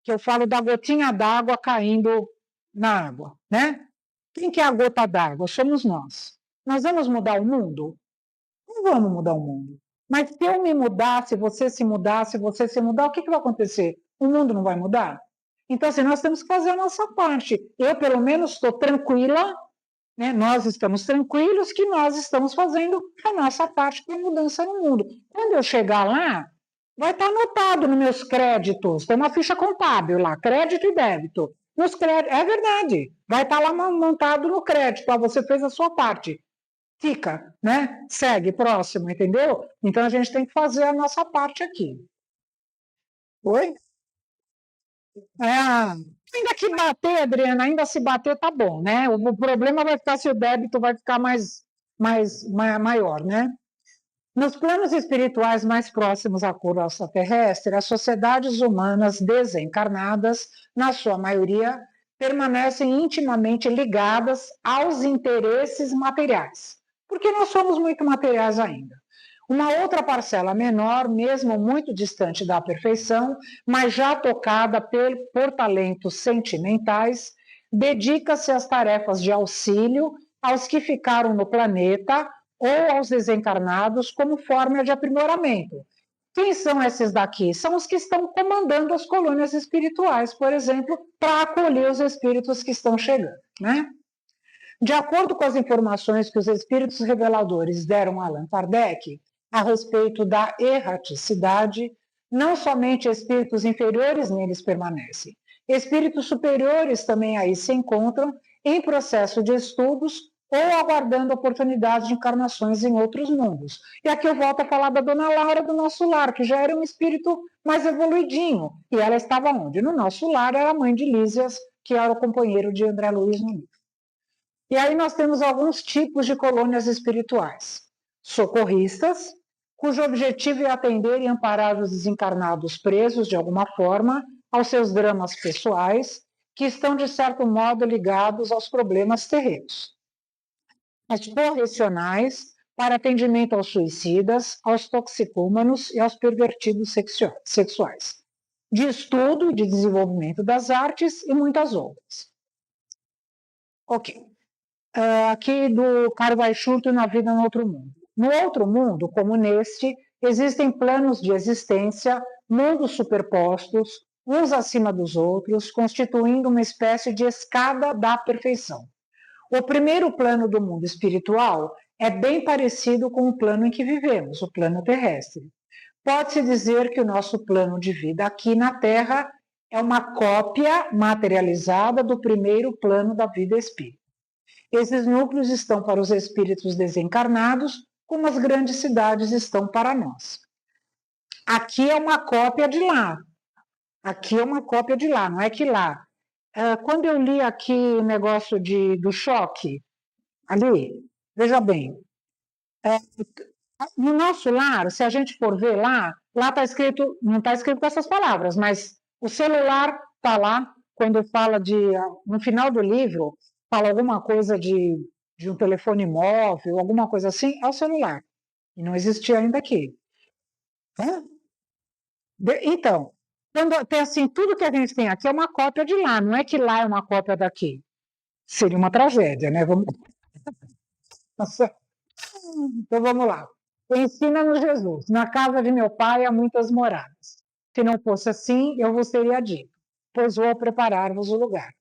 que eu falo da gotinha d'água caindo na água, né? Quem que é a gota d'água? Somos nós. Nós vamos mudar o mundo? Não vamos mudar o mundo. Mas se eu me mudar, se você se mudar, se você se mudar, o que vai acontecer? O mundo não vai mudar? Então, assim, nós temos que fazer a nossa parte. Eu, pelo menos, estou tranquila, né? Nós estamos tranquilos que nós estamos fazendo a nossa parte para a mudança no mundo. Quando eu chegar lá, vai estar anotado nos meus créditos, tem uma ficha contábil lá, crédito e débito. É verdade, vai estar lá montado no crédito, você fez a sua parte. Fica, né? Segue, próximo, entendeu? Então a gente tem que fazer a nossa parte aqui. Oi? Ainda que bater, Adriana, ainda se bater, tá bom, né? O problema vai ficar se o débito vai ficar maior, né? Nos planos espirituais mais próximos à crosta terrestre, as sociedades humanas desencarnadas, na sua maioria, permanecem intimamente ligadas aos interesses materiais, porque nós somos muito materiais ainda. Uma outra parcela menor, mesmo muito distante da perfeição, mas já tocada por talentos sentimentais, dedica-se às tarefas de auxílio aos que ficaram no planeta ou aos desencarnados como forma de aprimoramento. Quem são esses daqui? São os que estão comandando as colônias espirituais, por exemplo, para acolher os espíritos que estão chegando, né? De acordo com as informações que os espíritos reveladores deram a Allan Kardec a respeito da erraticidade, não somente espíritos inferiores neles permanecem, espíritos superiores também aí se encontram em processo de estudos ou aguardando oportunidades de encarnações em outros mundos. E aqui eu volto a falar da Dona Laura do nosso lar, que já era um espírito mais evoluidinho. E ela estava onde? No nosso lar, era a mãe de Lísias, que era o companheiro de André Luiz no livro. E aí nós temos alguns tipos de colônias espirituais. Socorristas, cujo objetivo é atender e amparar os desencarnados presos, de alguma forma, aos seus dramas pessoais, que estão, de certo modo, ligados aos problemas terrenos. As correcionais, para atendimento aos suicidas, aos toxicômanos e aos pervertidos sexuais. De estudo e de desenvolvimento das artes e muitas outras. Ok. Aqui do Carl Weischurter na Vida no Outro Mundo. No outro mundo, como neste, existem planos de existência, mundos superpostos, uns acima dos outros, constituindo uma espécie de escada da perfeição. O primeiro plano do mundo espiritual é bem parecido com o plano em que vivemos, o plano terrestre. Pode-se dizer que o nosso plano de vida aqui na Terra é uma cópia materializada do primeiro plano da vida espírita. Esses núcleos estão para os espíritos desencarnados, como as grandes cidades estão para nós. Aqui é uma cópia de lá. Aqui é uma cópia de lá, não é que lá. Quando eu li aqui o negócio do choque, ali, veja bem, no nosso lar, se a gente for ver lá está escrito, não está escrito com essas palavras, mas o celular está lá, quando fala no final do livro, fala alguma coisa de um telefone móvel, alguma coisa assim, é o celular. E não existia ainda aqui. Então, quando tem assim, tudo que a gente tem aqui é uma cópia de lá, não é que lá é uma cópia daqui. Seria uma tragédia, né? Então vamos lá. Ensina-nos Jesus. Na casa de meu pai há muitas moradas. Se não fosse assim, eu vos teria dito, pois vou preparar-vos o lugar.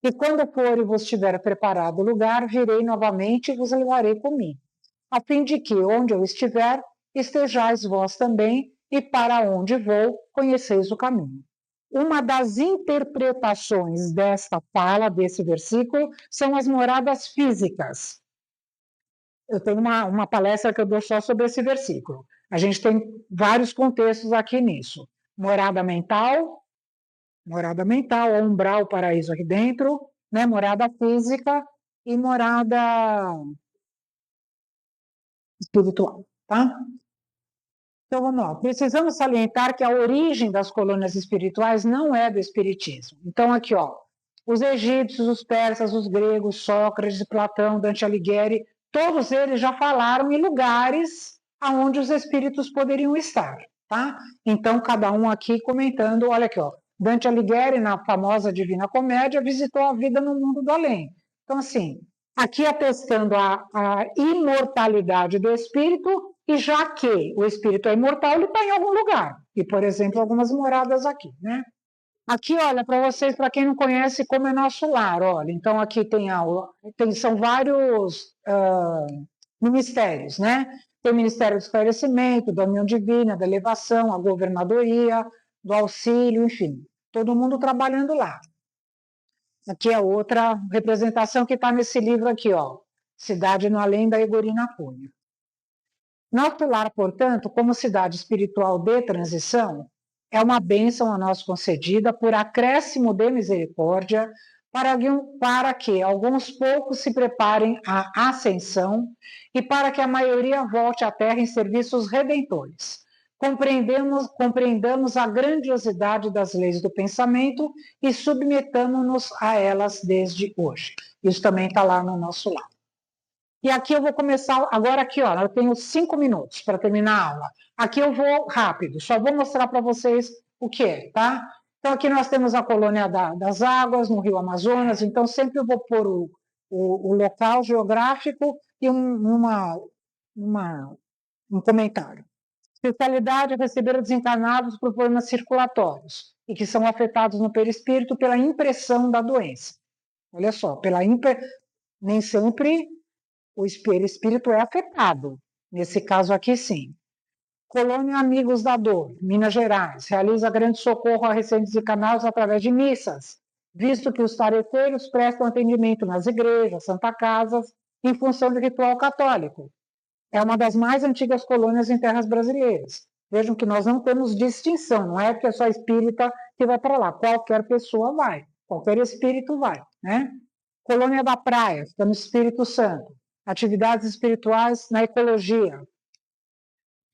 E quando for e vos tiver preparado o lugar, virei novamente e vos levarei comigo, a fim de que, onde eu estiver, estejais vós também, e para onde vou, conheceis o caminho. Uma das interpretações desta fala, desse versículo, são as moradas físicas. Eu tenho uma palestra que eu dou só sobre esse versículo. A gente tem vários contextos aqui nisso. Morada mental, umbral, paraíso aqui dentro, né? Morada física e morada espiritual, tá? Então, vamos lá. Precisamos salientar que a origem das colônias espirituais não é do espiritismo. Então, aqui, ó, os egípcios, os persas, os gregos, Sócrates, Platão, Dante Alighieri, todos eles já falaram em lugares onde os espíritos poderiam estar, tá? Então, cada um aqui comentando, olha aqui, ó, Dante Alighieri, na famosa Divina Comédia, visitou a vida no mundo do além. Então, assim, aqui atestando a imortalidade do espírito, e já que o espírito é imortal, ele está em algum lugar. E, por exemplo, algumas moradas aqui, né? Aqui, olha, para vocês, para quem não conhece, como é nosso lar, olha. Então, aqui são vários ministérios, né? Tem o Ministério do Esclarecimento, da União Divina, da Elevação, a Governadoria, do Auxílio, enfim. Todo mundo trabalhando lá. Aqui é outra representação que está nesse livro aqui, ó. Cidade no Além, da Egorina Cunha. Nosso lar, portanto, como cidade espiritual de transição, é uma bênção a nós concedida por acréscimo de misericórdia para que alguns poucos se preparem à ascensão e para que a maioria volte à Terra em serviços redentores. Compreendamos a grandiosidade das leis do pensamento e submetamos-nos a elas desde hoje. Isso também está lá no nosso lado. E aqui eu vou começar, agora aqui, ó, eu tenho 5 minutos para terminar a aula. Aqui eu vou rápido, só vou mostrar para vocês o que é, tá? Então aqui nós temos a colônia das águas, no Rio Amazonas, então sempre eu vou pôr o local geográfico e um comentário. Especialidade é receber desencarnados por problemas circulatórios e que são afetados no perispírito pela impressão da doença. Olha só, nem sempre o espírito é afetado. Nesse caso aqui, sim. Colônia Amigos da Dor, Minas Gerais, realiza grande socorro a recém-desencarnados através de missas, visto que os tarefeiros prestam atendimento nas igrejas, santa casas, em função do ritual católico. É uma das mais antigas colônias em terras brasileiras. Vejam que nós não temos distinção, não é que é só espírita que vai para lá, qualquer pessoa vai, qualquer espírito vai, né? Colônia da Praia, fica no Espírito Santo. Atividades espirituais na ecologia.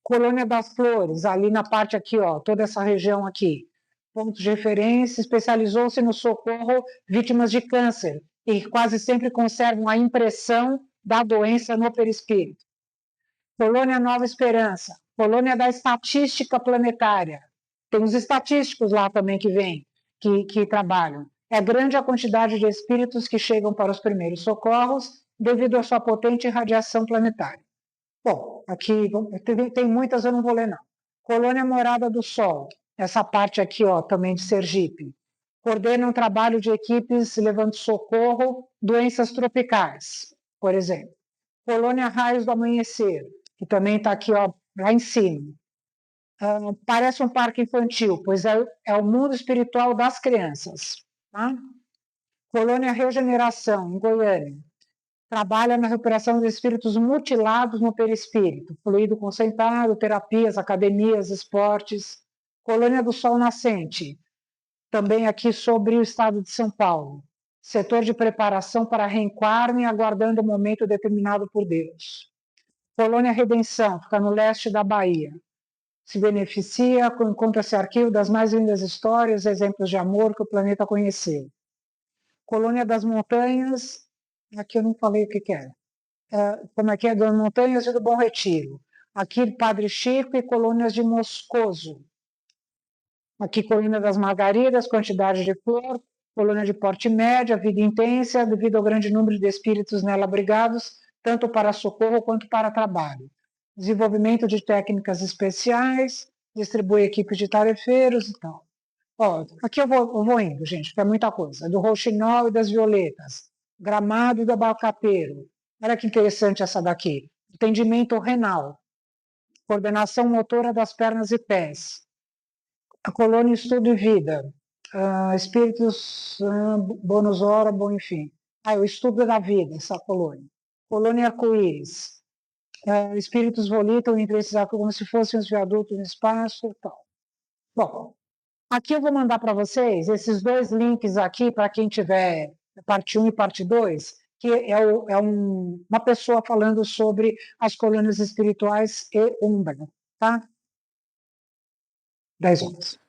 Colônia das Flores, ali na parte aqui, ó, toda essa região aqui. Pontos de referência, especializou-se no socorro vítimas de câncer e quase sempre conservam a impressão da doença no perispírito. Colônia Nova Esperança, colônia da estatística planetária. Tem os estatísticos lá também que vêm, que trabalham. É grande a quantidade de espíritos que chegam para os primeiros socorros devido à sua potente radiação planetária. Bom, aqui tem muitas, eu não vou ler, não. Colônia Morada do Sol, essa parte aqui, ó, também de Sergipe. Coordena um trabalho de equipes levando socorro, doenças tropicais, por exemplo. Colônia Raios do Amanhecer, que também está aqui, ó, lá em cima. Parece um parque infantil, pois é o mundo espiritual das crianças. Tá? Colônia Regeneração, em Goiânia. Trabalha na recuperação de espíritos mutilados no perispírito, fluido concentrado, terapias, academias, esportes. Colônia do Sol Nascente, também aqui sobre o estado de São Paulo. Setor de preparação para reencarne, aguardando o momento determinado por Deus. Colônia Redenção, fica no leste da Bahia. Se beneficia, encontra-se arquivo das mais lindas histórias, exemplos de amor que o planeta conheceu. Colônia das Montanhas, aqui eu não falei o que é. Como é que é? Das Montanhas e do Bom Retiro. Aqui Padre Chico e colônias de Moscoso. Aqui Colônia das Margaridas, quantidade de flor, colônia de porte médio, vida intensa, devido ao grande número de espíritos nela abrigados, tanto para socorro quanto para trabalho. Desenvolvimento de técnicas especiais, distribui equipes de tarefeiros e tal. Ó, aqui eu vou indo, gente, porque é muita coisa. Do rouxinol e das violetas, Gramado e do abacateiro. Olha que interessante essa daqui. Atendimento renal. coordenação motora das pernas e pés, a colônia estudo e vida, espíritos, bônus hora, bom, enfim. O estudo da vida, essa colônia. Colônia arco-íris, espíritos volitam entre esses como se fossem os viadutos no espaço e tal. Bom, aqui eu vou mandar para vocês esses dois links aqui para quem tiver parte 1 e parte 2, que é uma pessoa falando sobre as colônias espirituais e Umbra, tá? 10 horas.